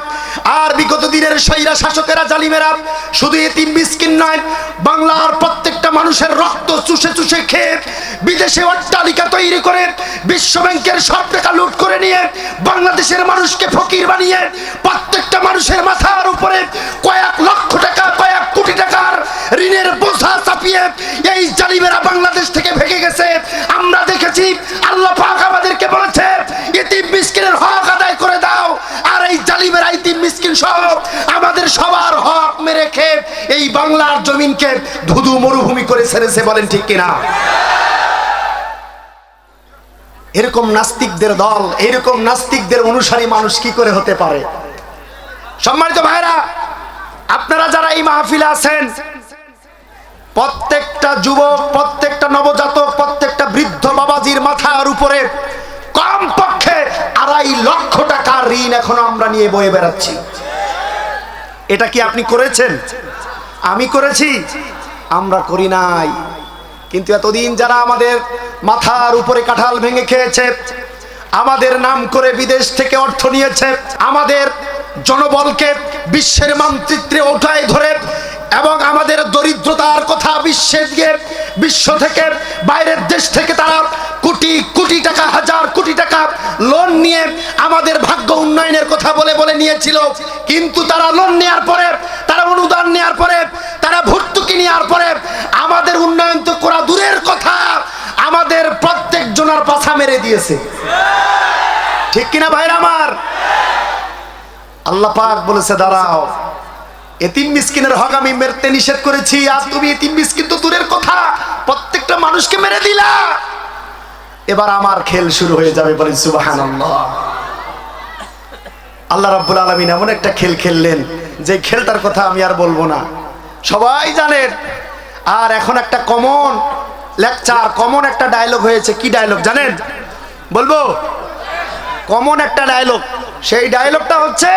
আর বিগত দিনের স্বৈরা শাসকেরা, জালিমেরা শুধু ইতিম মিসকিন নয়, বাংলার প্রত্যেকটা মানুষের রক্ত চুষে চুষে খেয়ে বিদেশে অট্টালিকা তৈরি করে বিশ্ব ব্যাংকের সব টাকা লুট করে নিয়ে বাংলাদেশের মানুষকে ফকির বানিয়ে প্রত্যেকটা মানুষের মাথার উপরে কয়েক লক্ষ টাকা, কয়েক কোটি টাকার ঋণের বোঝা চাপিয়ে এই জালিমেরা বাংলাদেশ থেকে ভেঙে গেছে। আমরা দেখেছি আল্লাহ পাক আমাদেরকে বলেছে ইতিম মিসকিনের হক আদায় করে দাও। আর এই জালিমেরা ইতিম মিসকিন সহ আমাদের সবার হক মেরে খেয়ে এই বাংলার জমিনকে ধুধু মরুভূমি করে ছেড়েছে। বলেন ঠিক কিনা? এরকম নাস্তিকদের দল, এরকম নাস্তিকদের অনুসারী মানুষ কি করে হতে পারে? সম্মানিত ভাইরা, আপনারা যারা এই মাহফিলে আছেন, প্রত্যেকটা যুবক, প্রত্যেকটা নবজাতক, প্রত্যেকটা বৃদ্ধ বাবাজির মাথার উপরে কমপক্ষে 2.5 লক্ষ টাকার ঋণ এখনো আমরা নিয়ে বয়ে বেড়াচ্ছি। এটা কি আপনি করেছেন? আমি করেছি? আমরা করি নাই। কিন্তু এতদিন যারা আমাদের মাথার উপরে কাঁঠাল ভেঙে খেয়েছে, আমাদের নাম করে বিদেশ থেকে অর্থ নিয়েছে, আমাদের জনবলকে বিশ্বের মানচিত্রে ওঠায় ধরে এবং আমাদের দরিদ্রতার কথা বিশ্ব থেকে, বাইরের দেশ থেকে তারা কোটি কোটি টাকা, হাজার কোটি টাকা লোন নিয়ে আমাদের ভাগ্য উন্নয়নের কথা বলে বলে নিয়েছিল। কিন্তু তারা লোন নেওয়ার পরে, তারা অনুদান নেওয়ার পরে, তারা ভর্তুকি নেওয়ার পরে আমাদের উন্নয়ন তো করা দূরের কথা, আমাদের প্রত্যেক জনের পাছা মেরে দিয়েছে। ঠিক কিনা ভাইরা আমার? আল্লাহ পাক বলেছে দাঁড়াও, এতিম মিসকিনের হক আমি মেরতে নিষেধ করেছি, আর তুমি এতিম মিসকিন তো দূরের কথা প্রত্যেকটা মানুষকে মেরে দিলা। এবার আমার খেল শুরু হয়ে যাবে। বলেন সুবহানাল্লাহ। আল্লাহ রাব্বুল আলামিন এমন একটা খেল খেললেন যে খেলটার কথা আমি আর বলবো না, সবাই জানেন। আর এখন একটা কমন লেকচার, কমন একটা ডায়লগ হয়েছে। কি ডায়লগ জানেন? বলবো? কমন একটা ডায়লগ। সেই ডায়লগটা হচ্ছে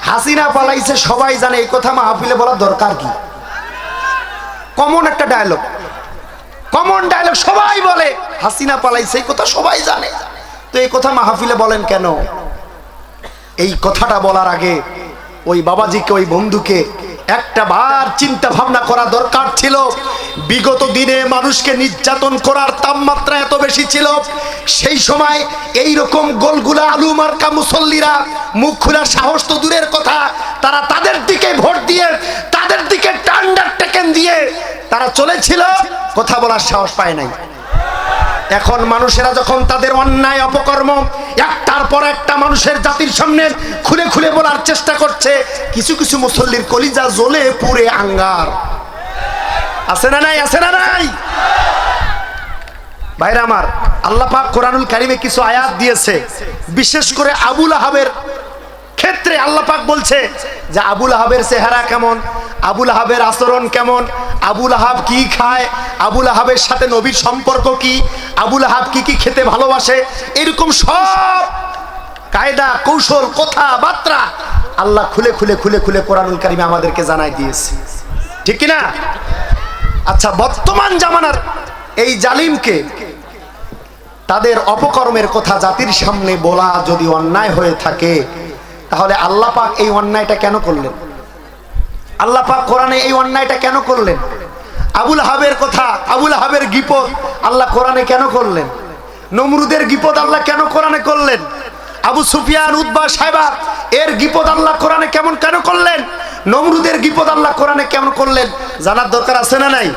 হাসিনা পালাইছে সবাই জানে। এই কথা মাহফিলে বলার দরকার কি? কমন একটা ডায়লগ, কমন ডায়লগ, সবাই বলে হাসিনা পালাইছে, এই কথা সবাই জানে। তো এই কথা মাহফিলে বলেন কেন? এই কথাটা বলার আগে ওই বাবাজিকে, ওই বন্ধুকে একটা বার চিন্তা ভাবনা করা দরকার ছিল। বিগত দিনে মানুষকে নির্যাতন করার তাপমাত্রা এত বেশি ছিল, সেই সময় এই রকম গোলগুলা আলু মার্কা মুসল্লিরা মুখ খোলার সাহস তো দূরের কথা, তারা তাদের দিকে ভোট দিয়ে, তাদের দিকে টান্ডার টেকেন দিয়ে তারা চলেছিল, কথা বলার সাহস পায় নাই। এখন মানুষেরা যখন তাদের অন্যায় অপকর্ম একটার পর একটা মানুষের জাতির সামনে খুলে খুলে বলার চেষ্টা করছে, কিছু কিছু মুসল্লির কলিজা জ্বলে পুড়ে আঙ্গার। আছে না নাই? আছে না নাই? ভাইরা আমার, আল্লাহ পাক কোরআনুল কারিমে কিছু আয়াত দিয়েছে, বিশেষ করে আবুল আহাবের ক্ষেত্রে আল্লাহ পাক বলছে যে আবুল আহাবের চেহারা কেমন, আবুল আহাবের আচরণ কেমন, আবুল আহাব কি খায়, আবুল আহাবের সাথে নবীর সম্পর্ক কি, আবুল আহাব কি কি খেতে ভালোবাসে, এরকম সব কায়দা কৌশল কথাবার্তা আল্লাহ খুলে খুলে খুলে খুলে কোরআনুল কারিমে আমাদেরকে জানাই দিয়েছে। ঠিক কিনা? আচ্ছা, বর্তমান জামানার এই জালিমকে তাদের অপকর্মের কথা জাতির সামনে বলা যদি অন্যায় হয়ে থাকে, তাহলে আল্লাহ পাক এই অন্যায়টা কেন করলেন? আল্লাহ পাক কোরআনে এই অন্যায়টা কেন করলেন? আবুল আহাবের কথা, আবুল আহাবের গীপত আল্লাহ কোরআনে কেন করলেন? নমরুদের গীপত আল্লাহ কেন কোরআনে করলেন? আবু সুফিয়ান, উতবা, সাইবা এর গীপত আল্লাহ কোরআনে কেমন কেন করলেন? নমরুদের গীপত আল্লাহ কোরআনে কেমন করলেন? জানার দরকার আছে না নাই?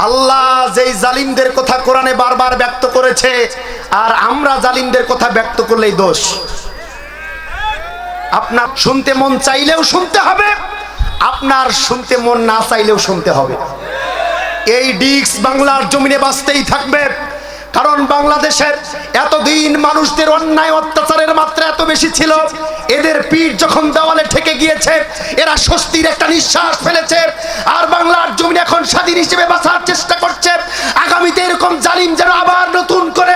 আল্লাহ যেই জালিমদের কথা কোরআনে বারবার ব্যক্ত করেছে, আর আমরা জালিমদের কথা ব্যক্ত করলেই দোষ। আপনার শুনতে মন চাইলেও শুনতে হবে, আপনার শুনতে মন না চাইলেও শুনতে হবে। এই ডিস্ক বাংলার জমিনে বাঁচতেই থাকবে, কারণ বাংলাদেশের এতদিন মানুষদের অন্যায় অত্যাচারের মাত্রা এত বেশি ছিল, এদের পিঠ যখন দেওয়ালে ঠেকে গিয়েছে এরা স্বস্তির একটা নিঃশ্বাস ফেলেছে। আর বাংলার জমিনে এখন স্বাধীন হিসেবে বাঁচার চেষ্টা করছে। আগামীতে এরকম জালিম যেন আবার নতুন করে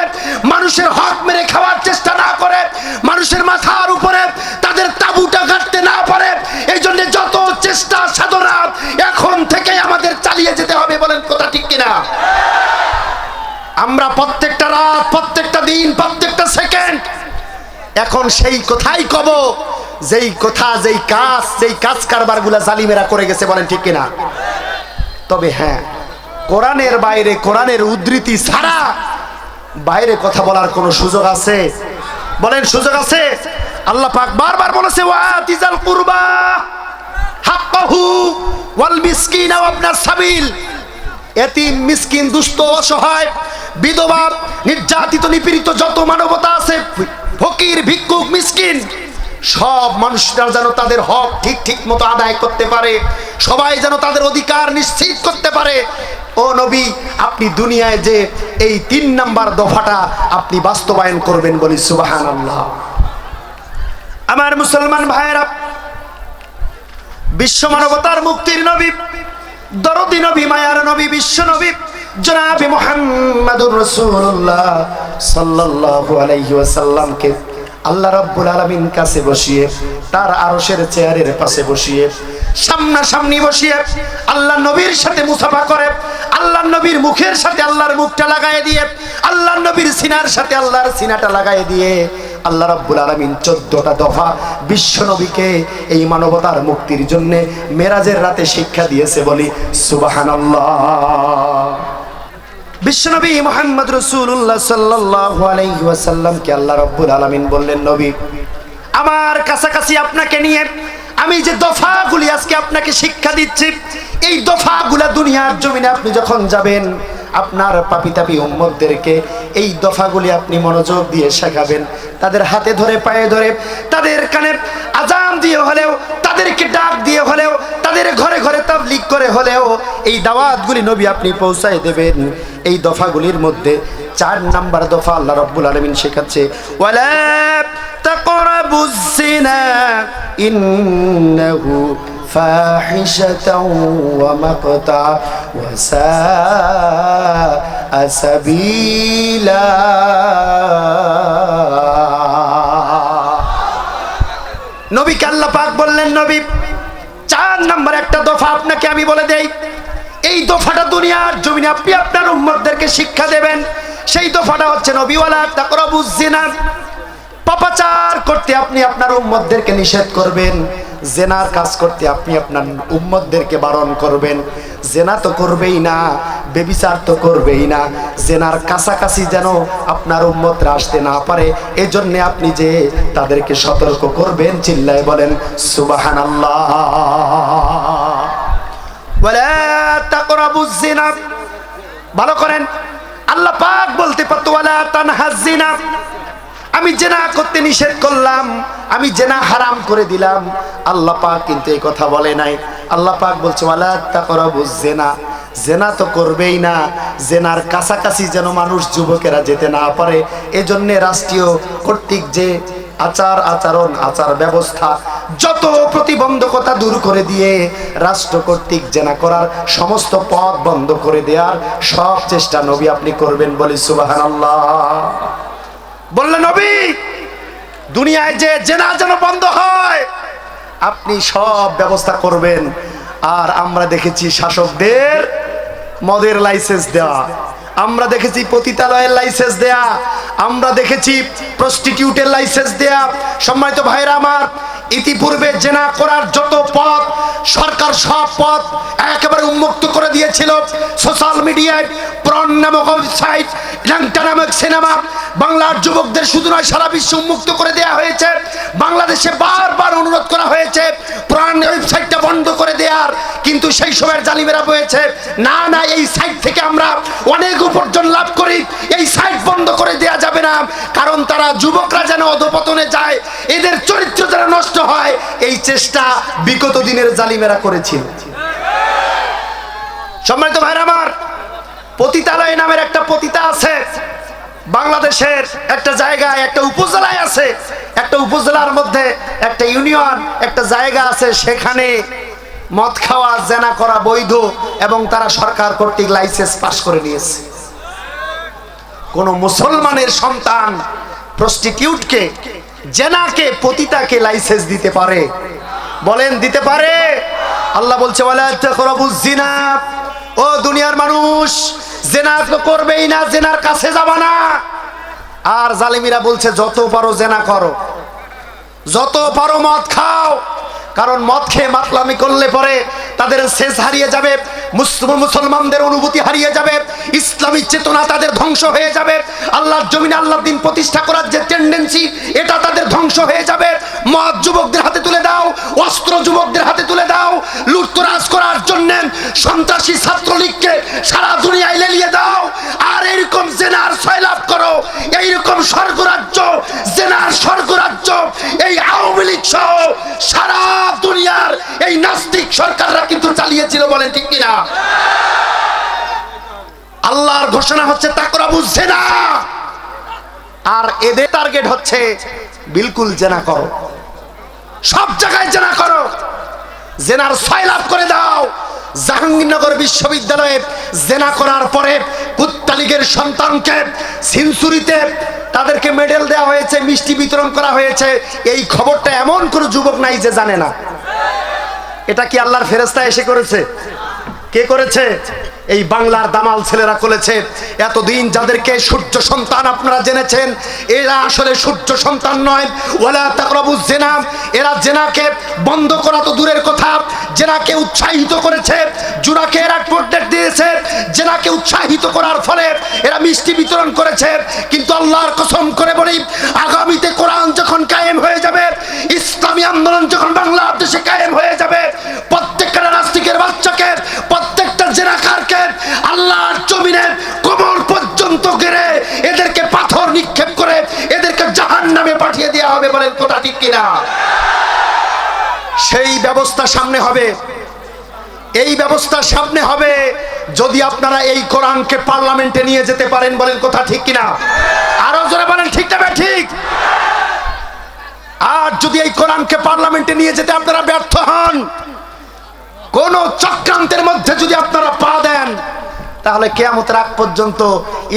মানুষের হক মেরে খাওয়ার চেষ্টা না করে, মানুষের মাথার উপরে তাদের তাঁবুটা গাঁথতে না পারে, এই জন্য যত চেষ্টা সাধনা এখন থেকে আমাদের চালিয়ে যেতে হবে। বলেন কথা ঠিক কিনা? আমরা প্রত্যেকটা রাত, প্রত্যেকটা দিন, প্রত্যেকটা সেকেন্ড এখন সেই কথাই কব যেই কথা, যেই কাজ কারবারগুলা জালিমেরা করে গেছে। বলেন ঠিক কিনা? তবে হ্যাঁ, কোরআনের বাইরে, কোরআনের উদ্ধৃতি ছাড়া বাইরে কথা বলার কোনো সুযোগ আছে? বলেন সুযোগ আছে? আল্লাহ পাক বারবার বলেছে ওয়াতিজাল কুরবা হাক্কাহু ওয়াল মিসকিনা ওয়া ইবনাস সাবিল। এতিম, মিসকিন, দুস্থ, অসহায়, বিধবা, নির্যাতিত, নিপীড়িত যত মানবতা আছে, ফকির, ভিক্ষুক, মিসকিন, সব মানুষরা যেন তাদের হক ঠিক মতো আদায় করতে পারে, সবাই যেন তাদের অধিকার নিশ্চিত করতে পারে। ও নবী, আপনি দুনিয়ায় যে এই 3 নাম্বার দফাটা আপনি বাস্তবায়ন করবেন, বলি সুবহানাল্লাহ। আমার মুসলমান ভাইয়েরা, বিশ্ব মানবতার মুক্তির নবী, দরদি নবী, মায়ার নবী, বিশ্ব নবী জনাবে মুহাম্মাদুর রাসূলুল্লাহ সাল্লাল্লাহু আলাইহি ওয়াসাল্লামকে আল্লাহ রাব্বুল আলামিন কাছে বসিয়ে, তার আরশের চেয়ারের পাশে বসিয়ে, সামনাসামনি বসিয়ে আল্লাহ নবীর সাথে মুসাফা করে, আল্লাহ নবীর মুখের সাথে আল্লাহর মুখটা লাগায় দিয়ে, আল্লাহ নবীর সিনার সাথে আল্লাহর সিনাটা লাগায় দিয়ে আল্লাহ রাব্বুল আলামিন 14টা দফা বিশ্ব নবীকে এই মানবতার মুক্তির জন্য মেরাজের রাতে শিক্ষা দিয়েছে, বলি সুবহানাল্লাহ। বিশ্বনবী মুহাম্মদ রাসূলুল্লাহ সাল্লাল্লাহু আলাইহি ওয়াসাল্লামকে আল্লাহ রাব্বুল আলামিন বললেন, নবী, আমার কাছাকাছি আপনাকে নিয়ে আমি যে দফাগুলি আজকে আপনাকে শিক্ষা দিচ্ছি, এই দফাগুলা দুনিয়ার জমিনে আপনি যখন যাবেন আপনার পাপী উম্মতদেরকে এই দফাগুলি আপনি মনোযোগ দিয়ে শেখাবেন। তাদের হাতে ধরে, পায়ে ধরে, তাদের কানে আজান দিয়ে হলেও, তাদেরকে ডাক দিয়ে হলেও, তাদের ঘরে ঘরে তাবলীগ করে হলেও এই দাওয়াতগুলি নবী আপনি পৌঁছায় দেবেন। এই দফাগুলির মধ্যে 4 নাম্বার দফা আল্লাহ রাব্বুল আলামিন শেখাচ্ছে, ওয়ালা তাকরাবুজ জিনা ইন্নাহু ফাহিশাতাও ওয়া মাকতা ওয়া সাআ সাবিলা। নবীকে আল্লাহ পাক বললেন, নবী, 4 নাম্বার একটা দফা আপনাকে আমি বলে দেই, এই দফাটা দুনিয়ার জমিনে আপনি আপনার উম্মতদেরকে শিক্ষা দেবেন। সেই দফাটা হচ্ছে, নবী, ওয়ালা তাকরাবুজ জিনা, পাপাচার করতে আপনি আপনার উম্মতদেরকে নিষেধ করবেন, জেনার কাজ করতে আপনি আপনার উম্মতদেরকে বারণ করবেন। জেনা তো করবেই না, বেবিচার তো করবেই না, জেনার কাছাকাছি যেন আপনার উম্মতরা আসতে না পারে, এজন্য আপনি যে তাদেরকে সতর্ক করবেন। চিল্লায় বলেন সুবহানাল্লাহ। ওয়ালা তাকরাবুজ জিনা, ভালো করেন, আল্লাহ পাক বলতে পারতো ওয়ালা তানহাজ জিনা, আমি জেনা করতে নিষেধ করলাম, আমি জেনা হারাম করে দিলাম। আল্লাহ পাক কিন্তু এই কথা বলে নাই। আল্লাহ পাক বলছে ওয়ালা তাকরাবুজ জিনা, জেনা তো করবেই না, জেনার কাছাকাছি যেন মানুষ, যুবকেরা যেতে না পারে, এজন্য রাষ্ট্রীয় কর্তৃক যে আচার ব্যবস্থা, যত প্রতিবন্ধকতা দূর করে দিয়ে রাষ্ট্র কর্তৃক জেনা করার সমস্ত পথ বন্ধ করে দেওয়ার সব চেষ্টা নবী আপনি করবেন, বলি সুবহানাল্লাহ। বললেন, নবী, দুনিয়ায় যে জেনা যেন বন্ধ হয় আপনি সব ব্যবস্থা করবেন। আর আমরা দেখেছি শাসকদের মদের লাইসেন্স দেওয়া, আমরা দেখেছি পতিতালয়ের লাইসেন্স দেয়া, আমরা দেখেছি প্রস্টিটিউটের লাইসেন্স দেয়া। সম্মানিত ভাইরা আমার, ইতিপূর্বে জেনা করার যত পথ সরকার সব পথ একেবারে উন্মুক্ত করে দিয়েছিল। সোশ্যাল মিডিয়ায় প্রণ নামক ওয়েবসাইট, ল্যাংটা নামক সিনেমা বাংলার যুবকদের শুধু নয় সারা বিশ্বে উন্মুক্ত করে দেওয়া হয়েছে। বাংলাদেশে বারবার অনুরোধ করা হয়েছে প্রণ ওয়েবসাইটটা বন্ধ করে দেওয়ার, কিন্তু সেই সময়ের জালিমেরা বলেছে না, এই সাইট থেকে আমরা অনেক উপার্জন লাভ করি, এই সাইট বন্ধ করে দেওয়া যাবে থাকবে না, কারণ তারা যুবকরা যেন অধপতনে যায়, এদের চরিত্র যেন নষ্ট হয়, এই চেষ্টা বিগত দিনের জালিমেরা করেছিল। সম্মানিত ভাইরা আমার, পতিতালয় নামের একটা পতিতা আছে বাংলাদেশের একটা জায়গায়, একটা উপজেলায় আছে। একটা উপজেলার মধ্যে একটা ইউনিয়ন, একটা জায়গা আছে, সেখানে মদ খাওয়া, জেনা করা বৈধ এবং তারা সরকার কর্তৃক লাইসেন্স পাস করে নিয়েছে। কোন মুসলমানের সন্তান প্রস্টিটিউটকে, জেনাকে, পতিতাকে লাইসেন্স দিতে পারে? বলেন দিতে পারে? আল্লাহ বলছে ওয়ালা তাকরাবুজ জিনা, ও দুনিয়ার মানুষ, জেনা তো করবেই না, জেনার কাছে যাবা না। আর জালিমিরা বলছে যত পারো জেনা করো, যত পারো মদ খাও, কারণ মদ খেয়ে মাতলামি করলে পরে তাদের সেজ হারিয়ে যাবে, মুসলমানদের অনুভূতি হারিয়ে যাবে, ইসলামী চেতনা তাদের ধ্বংস হয়ে যাবে, আল্লাহর জমিনে আল্লাহর দ্বীন প্রতিষ্ঠা করার যে টেন্ডেন্সি, এটা তাদের ধ্বংস হয়ে যাবে। মদ যুবকদের হাতে তুলে দাও, অস্ত্র যুবকদের হাতে তুলে দাও, লুটতরাজ করার জন্য সন্ত্রাসী ছাত্রলীগকে সারা দুনিয়ায় লেলিয়ে দাও, আর এরকম জেনার সয়লাভ করো। এইরকম স্বর্গরাজ্য, জেনার স্বর্গরাজ্য এই আওয়ামী লীগ সহ সারা দুনিয়ার এই নাস্তিক সরকাররা কিন্তু চালিয়েছিল। বলেন ঠিক কিনা? আল্লাহর ঘোষণা হচ্ছে তাকরাবুজ জিনা, আর এদের টার্গেট হচ্ছে বিলকুল জেনা করো, সব জায়গায় জেনা করো, জেনার সয়লাভ করে দাও। জাহাঙ্গীরনগর বিশ্ববিদ্যালয়ে জেনা করার পরে কুত্তা লীগের সন্তানকে সেঞ্চুরিতে তাদেরকে মেডেল দেওয়া হয়েছে, মিষ্টি বিতরণ করা হয়েছে। এই খবরটা এমন কোনো যুবক নাই যে জানে না। এটা কি আল্লাহর ফেরেশতা এসে করেছে? কে করেছে? এই বাংলার দামাল ছেলেরা করেছে। এতদিন যাদেরকে সূর্য সন্তান আপনারা জেনেছেন, এরা আসলে সূর্য সন্তান নয়। ওয়ালা তাকরাবুজ জিনা, এরা জেনাকে বন্ধ করা তো দূরের কথা, জেনাকে উৎসাহিত করেছে, জুনাকে এরা প্রোটেক্ট দিয়েছে, জেনাকে উৎসাহিত করার ফলে এরা মিষ্টি বিতরণ করেছে। কিন্তু আল্লাহর কসম করে বলি, আগামীতে কোরআন যখন কায়েম হয়ে যাবে, ইসলামী আন্দোলন যখন বাংলাদেশে কায়েম হয়ে যাবে, প্রত্যেকটা নাস্তিকের বাচ্চাকে, প্রত্যেকটা জেনাকারকে আল্লাহর জমিনে কবর পর্যন্ত গেড়ে এদেরকে পাথর নিক্ষেপ করে এদেরকে জাহান্নামে পাঠিয়ে দেওয়া হবে। বলেন কথা ঠিক কিনা? সেই ব্যবস্থা সামনে হবে, এই ব্যবস্থা সামনে হবে যদি আপনারা এই কোরআনকে পার্লামেন্টে নিয়ে যেতে পারেন। বলেন কথা ঠিক কিনা? আরো জোরে বলেন ঠিক না ঠিক? আর যদি এই কোরআনকে পার্লামেন্টে নিয়ে যেতে আপনারা ব্যর্থ হন, কোন চক্রান্তের মধ্যে যদি আপনারা পা দেন, তাহলে কিয়ামতের আগ পর্যন্ত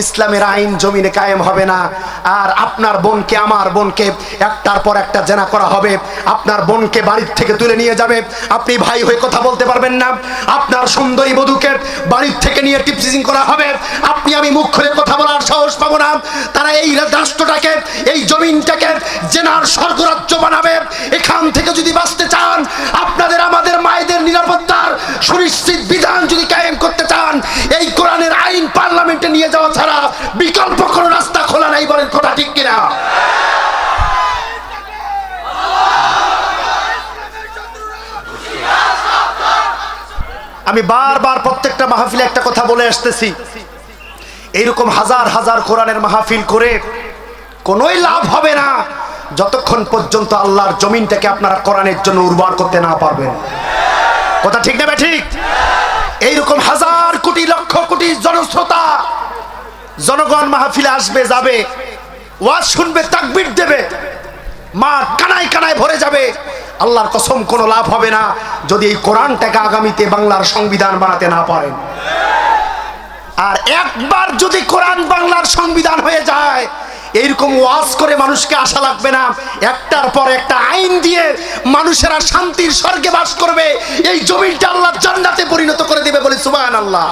ইসলামের আইন জমিনে কায়েম হবে না। আর আপনার বোনকে, আমার বোনকে একটার পর একটা জেনা করা হবে। আপনার বোনকে বাড়ির থেকে তুলে নিয়ে যাবে, আপনি ভাই হয়ে কথা বলতে পারবেন না। আপনার সুন্দরী বধূকে বাড়ির থেকে নিয়ে টিপসিং করা হবে, আপনি আমি মুখ খুলে কথা বলার সাহস পাবো না। তারা এই রাষ্ট্রটাকে, এই জমিনটাকে জেনার স্বর্গরাজ্য বানাবে। এখান থেকে যদি বাঁচতে চান, আপনাদের আমাদের মায়েদের নিরাপত্তার সুনিশ্চিত বিধান যদি কায়েম করতে চান, এই কোরআনের আইন পার্লামেন্টে নিয়ে যাওয়া ছাড়া বিকল্প কোনো রাস্তা খোলা নাই। বলেন কথা ঠিক কিনা? আমি বারবার প্রত্যেকটা মাহফিলে একটা কথা বলে আসতেছি, এইরকম হাজার হাজার কোরআনের মাহফিল করে কোনোই লাভ হবে না যতক্ষণ পর্যন্ত আল্লাহর জমিনটাকে আপনারা কোরআনের জন্য উর্বর করতে না পারবেন। কথা ঠিক না ঠিক? এইরকম হাজার কোটি লক্ষ কোটি জনশ্রোতা, জনগণ মাহফিলে আসবে, যাবে, ওয়াজ শুনবে, তাকবীর দেবে, মা কানায় কানায় ভরে যাবে। আল্লাহর কসম কোনো লাভ হবে না যদি এই কোরআনটাকে আগামীতে বাংলার সংবিধান বানাতে না পারেন। আর একবার যদি কোরআন বাংলার সংবিধান হয়ে যায়, এইরকম ওয়াজ করে মানুষকে আশা লাগবে না। একটার পর একটা আইন দিয়ে মানুষেরা শান্তির স্বর্গে বাস করবে। এই জমিনটা আল্লাহ জান্নাতে পরিণত করে দিবে। বলি সুবহানাল্লাহ।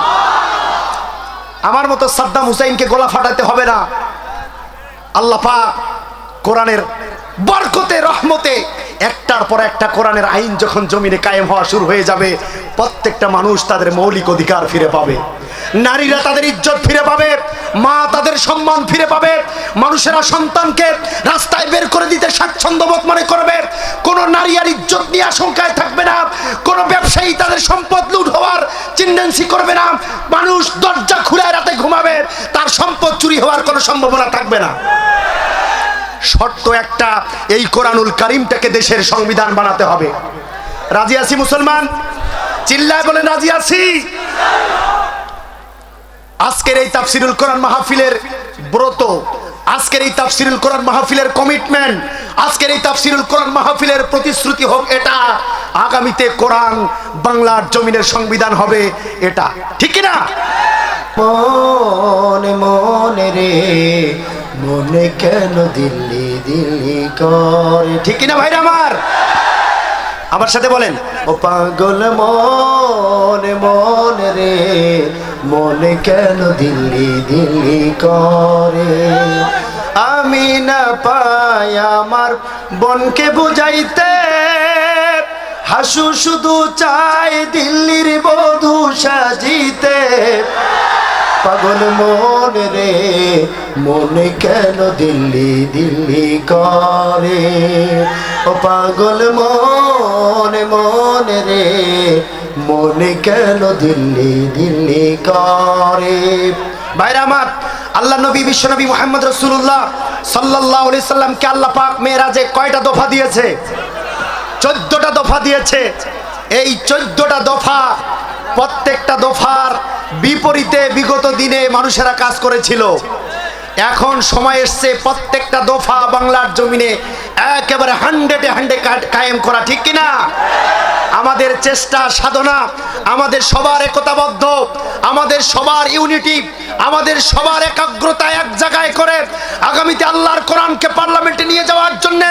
আমার মতো সাদ্দাম হুসাইনকে গলা ফাটাতে হবে না। আল্লাহ পাক কোরআনের বরকতে, রহমতে একটার পর একটা কোরআনের আইন যখন জমিনে কায়েম হওয়া শুরু হয়ে যাবে, প্রত্যেকটা মানুষ তাদের মৌলিক অধিকার ফিরে পাবে, নারীরা তাদের ইজ্জত ফিরে পাবে, মা তাদের সম্মান ফিরে পাবে, মানুষেরা সন্তানকে রাস্তায় বের করে দিতে স্বাচ্ছন্দ্য বোধ মনে করবে, কোন নারী আর ইজ্জত নিয়ে আশঙ্কায় থাকবে না, কোন ব্যবসায়ী তাদের সম্পদ লুট হওয়ার টেন্ডেন্সি করবে না, মানুষ দরজা খুলে রাতে ঘুমাবে, তার সম্পদ চুরি হওয়ার কোনো সম্ভাবনা থাকবে না। শর্ত একটা, এই কোরআনুল কারীমটাকে দেশের সংবিধান বানাতে হবে। রাজি আছি মুসলমান? চিল্লায় বলেন রাজি আছি। আজকের এই তাফসিরুল কোরআন মাহফিলের ব্রত, আজকের এই তাফসিরুল কোরআন মাহফিলের কমিটমেন্ট, আজকের এই তাফসিরুল কোরআন মাহফিলের প্রতিশ্রুতি হোক এটা, আগামীতে কোরআন বাংলার জমিনের সংবিধান হবে এটা, ঠিক না? মনে মনে রে মনে কেন দিল্লি দিল্লি করে, ঠিক কিনা ভাইরা আমার? আমার সাথে বলেন, ও পাগল মনে মনে রে মনে কেন দিল্লি দিল্লি করে। আমি না পাই আমার বনকে বুঝাইতে, হাসু শুধু চাই দিল্লির বধূ সাজিতে। পাগল মনে রে মনে কেন দিল্লি দিল্লি করে, ও পাগল মনে মনে রে মনে কেন দিল্লি দিল্লি করে। ভাইরা আমার, আল্লাহ নবী বিশ্বনবী মুহাম্মদ রাসূলুল্লাহ সাল্লাল্লাহু আলাইহি সাল্লামকে আল্লাহ পাক মেরাজে কয়টা দফা দিয়েছে? 14টা দফা দিয়েছে। এই 14টা দফা, প্রত্যেকটা দফার বিপরীতে বিগত দিনে মানুষেরা কাজ করেছিল। এখন সময় এসছে প্রত্যেকটা দফা বাংলার জমিনে একেবারে 100% কায়েম করা, ঠিক কিনা? আমাদের চেষ্টা সাধনা, আমাদের সবার একতাবদ্ধ, আমাদের সবার ইউনিটি, আমাদের সবার একাগ্রতা এক জায়গায় করে আগামীতে আল্লাহর কোরআনকে পার্লামেন্টে নিয়ে যাওয়ার জন্য,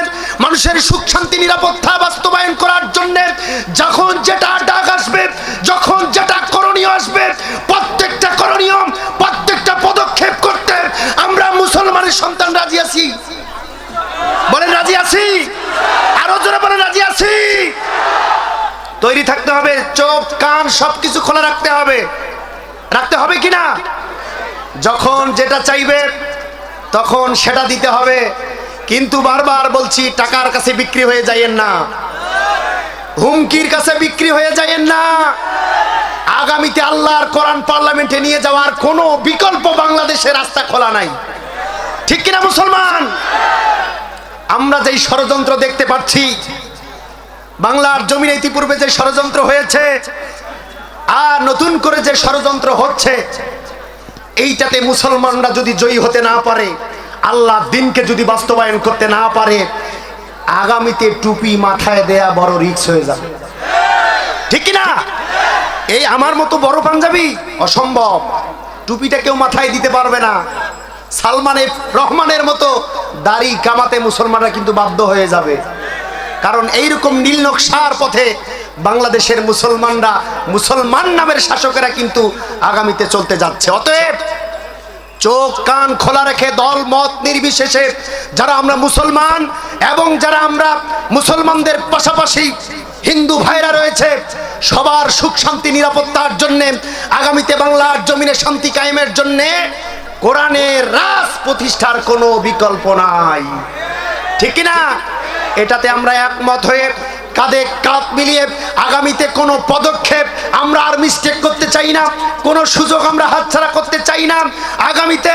মানুষের সুখ শান্তি নিরাপত্তা বাস্তবায়ন করার জন্য যখন যেটা ডাক আসবে, যখন যেটা করণীয় আসবে, প্রত্যেকটা করণীয়, প্রত্যেকটা পদক্ষেপ করতে আমরা মুসলমানের সন্তান রাজি আছি। বলেন রাজি আছি? আরো জোরে বলেন রাজি আছি। তৈরি থাকতে হবে, চোখ কান সবকিছু খোলা রাখতে হবে। রাখতে হবে কিনা? যখন যেটা চাইবে তখন সেটা দিতে হবে। কিন্তু বারবার বলছি, টাকার কাছে বিক্রি হয়ে যায়েন না, হুমকির কাছে বিক্রি হয়ে যায়েন না। আগামীতে আল্লাহর কোরআন পার্লামেন্টে নিয়ে যাওয়ার কোনো বিকল্প বাংলাদেশের রাস্তা খোলা নাই, ঠিক কিনা মুসলমান? আমরা যেই ষড়যন্ত্র দেখতে পাচ্ছি, বাংলার জমিনে ইতিপূর্বে যে ষড়যন্ত্র হয়েছে আর নতুন করে যে ষড়যন্ত্র হচ্ছে, এইটাতে মুসলমানরা যদি জয়ী হতে না পারে, আল্লাহর দ্বীনকে যদি বাস্তবায়ন করতে না পারে, আগামীতে টুপি মাথায় দেয়া বড় রিস্ক হয়ে যাবে, ঠিক কিনা? এই আমার মতো বড় পাঞ্জাবি অসম্ভব, টুপিটা কেউ মাথায় দিতে পারবে না। সালমানের রহমানের মতো দাড়ি কামাতে মুসলমানরা কিন্তু বাধ্য হয়ে যাবে, কারণ এইরকম নীল নকশার পথে বাংলাদেশের মুসলমানরা, মুসলমান নামের শাসকেরা কিন্তু আগামীতে চলতে যাচ্ছে। অতএব চোখ কান খোলা রেখে দল মত নির্বিশেষে যারা আমরা মুসলমান এবং যারা আমরা মুসলমানদের পাশাপাশি হিন্দু ভাইরা রয়েছে, সবার সুখ শান্তি নিরাপত্তার জন্য, আগামীতে বাংলার জমিনে শান্তি কায়েমের জন্য কোরআনের রাজ প্রতিষ্ঠার কোনো বিকল্প নাই, ঠিক কিনা? এটাতে আমরা একমত হয়ে কাঁধে কাঁধ মিলিয়ে আগামীতে কোনো পদক্ষেপ আমরা আর মিস্টেক করতে চাই না, কোনো সুযোগ আমরা হাতছাড়া করতে চাই না। আগামীতে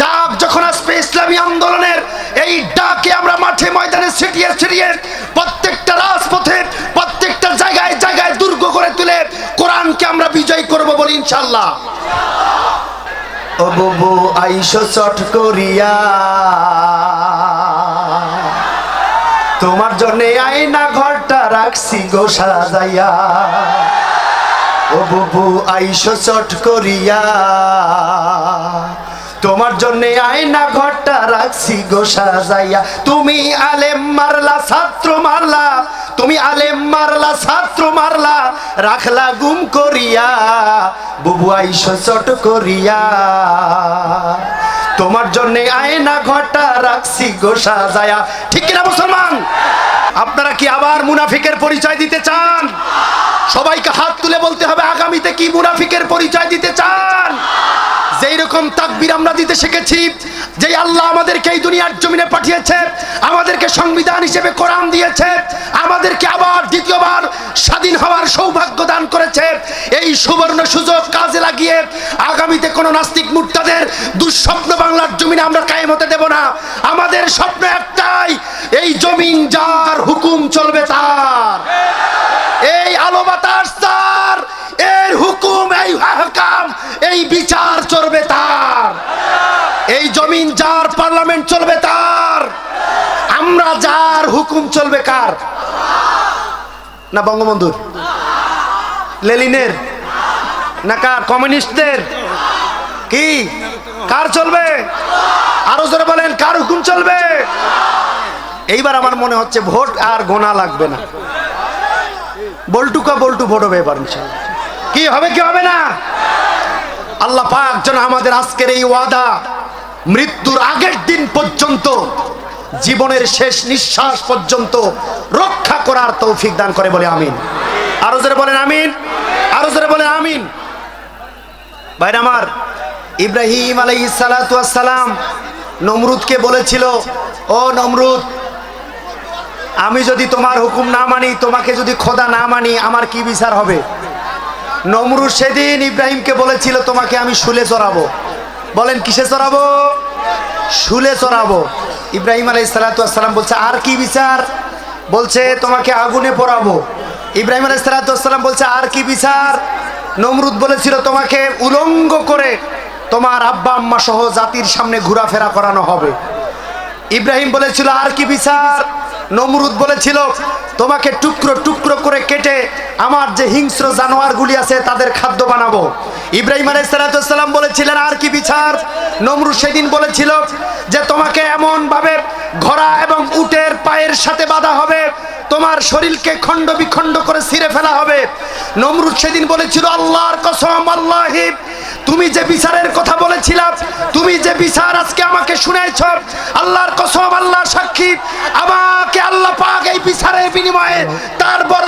ডাক যখন আসবে ইসলামী আন্দোলনের, এই ডাকে আমরা মাঠে ময়দানে ছিটিয়ে ছিটিয়ে প্রত্যেকটা রাজপথে, প্রত্যেকটা জায়গায় জায়গায় দুর্গ করে তুলে কোরআনকে আমরা বিজয় করব বলি ইনশাআল্লাহ। ও বুবু আইসো চট করিয়া, তোমার জন্য আয়না ঘরটা রাখছি গো সাজাইয়া। ও বুবু আইসো চট করিয়া, তোমার জন্য আয়না ঘরটা রাখছি গো সাজাইয়া। তুমি আলেম মারলা ছাত্র মারলা, তুমি আলেম মারলা ছাত্র মারলা, রাখলা গুম করিয়া। বুবু আইসো চট করিয়া, তোমার জন্য আয়না ঘরটা রাখছি গো সাজায়া, ঠিক কিনা মুসলমান? আপনারা কি আবার মুনাফিকের পরিচয় দিতে চান? সবাইকে হাত তুলে বলতে হবে, আগামীতে কি মুনাফিকের পরিচয় দিতে চান? যেই রকম তাকবীর আমরা দিতে শিখেছি, যেই আল্লাহ আমাদেরকে এই দুনিয়ার জমিনে পাঠিয়েছে, আমাদেরকে সংবিধান হিসেবে কোরআন দিয়েছে, আমাদেরকে আবার দ্বিতীয়বার স্বাধীন হওয়ার সৌভাগ্য দান করেছে, এই সুবর্ণ সুযোগ কাজে লাগিয়ে আগামীতে কোনো নাস্তিক মুর্তাদের দুঃস্বপ্ন বাংলার জমিনে আমরা কায়েম হতে দেব না। আমাদের স্বপ্ন একটাই, এই জমিন যার, হুকুম চলবে তার, এই আলো বাতাস তার, এর হুকুম, এই হাকাম, এই বিচার চলবে তার, এই জমিন যার, পার্লামেন্ট চলবে তার, আমরা যার, হুকুম চলবে কার? না বঙ্গবন্ধুর, লেনিনের, না কার? কমিউনিস্টদের? কি কার চলবে? আরো জোরে বলেন, কার হুকুম চলবে? এইবার আমার মনে হচ্ছে ভোট আর গোনা লাগবে না, বল্টুকা বল্টু ভোট হবে এবার ইনশাআল্লাহ। কি হবে কি হবে না? আল্লাহ পাক যেন আমাদের আজকের এই ওয়াদা মৃত্যুর আগের দিন পর্যন্ত, জীবনের শেষ নিঃশ্বাস পর্যন্ত রক্ষা করার তৌফিক দান করে, বলে আমিন। আরো জোরে বলেন আমিন, আরো জোরে বলেন আমিন। ভাইরা আমার, ইব্রাহিম আলাইহিস সালাতু ওয়াস সালাম নমরুদকে বলেছিল, ও নমরুদ, আমি যদি তোমার হুকুম না মানি, তোমাকে যদি খোদা না মানি, আমার কি বিচার হবে? নমরুদ সেদিন ইব্রাহিমকে বলেছিল, তোমাকে আমি শুলে চড়াবো। বলেন কিসে চড়াবো? শুলে চড়াবো। ইব্রাহিম আলাইহিস সালাতু ওয়াস সালাম বলছে, আর কি বিচার? বলছে, তোমাকে আগুনে পোড়াবো। ইব্রাহিম আলাইহিস সালাতু ওয়াস সালাম বলছে, আর কি বিচার? নমরুদ বলেছিল, তোমাকে উলঙ্গ করে তোমার আব্বা আম্মা সহ জাতির সামনে ঘোরাফেরা করানো হবে। ইব্রাহিম বলেছিল, আর কি বিচার? নমরুদ বলেছিল, তোমাকে টুকরো টুকরো করে কেটে আমার যে হিংস্র জানোয়ারগুলি আছে তাদের খাদ্য বানাবো। ইব্রাহিম আলাইহিস সালাতু ওয়াস সালাম বলেছিলেন, আর কি বিচার? নমরুদ সেদিন বলেছিল যে তোমাকে এমন ভাবে ঘোড়া এবং উটের পায়ের সাথে বাঁধা হবে, তোমার শরীরকে খণ্ড বিখণ্ড করে ছিঁড়ে ফেলা হবে। নমরুদ সেদিন বলেছিল, আল্লাহর কসম, আল্লাহি, তুমি যে বিচারের কথা বলেছিলাম, তুমি যে বিচার আজকে আমাকে শুনাইছ, আল্লাহর কসম, আল্লাহ সাক্ষী, আমাকে আল্লাহ পাক এই বিচারের বিনিময়ে তার বড়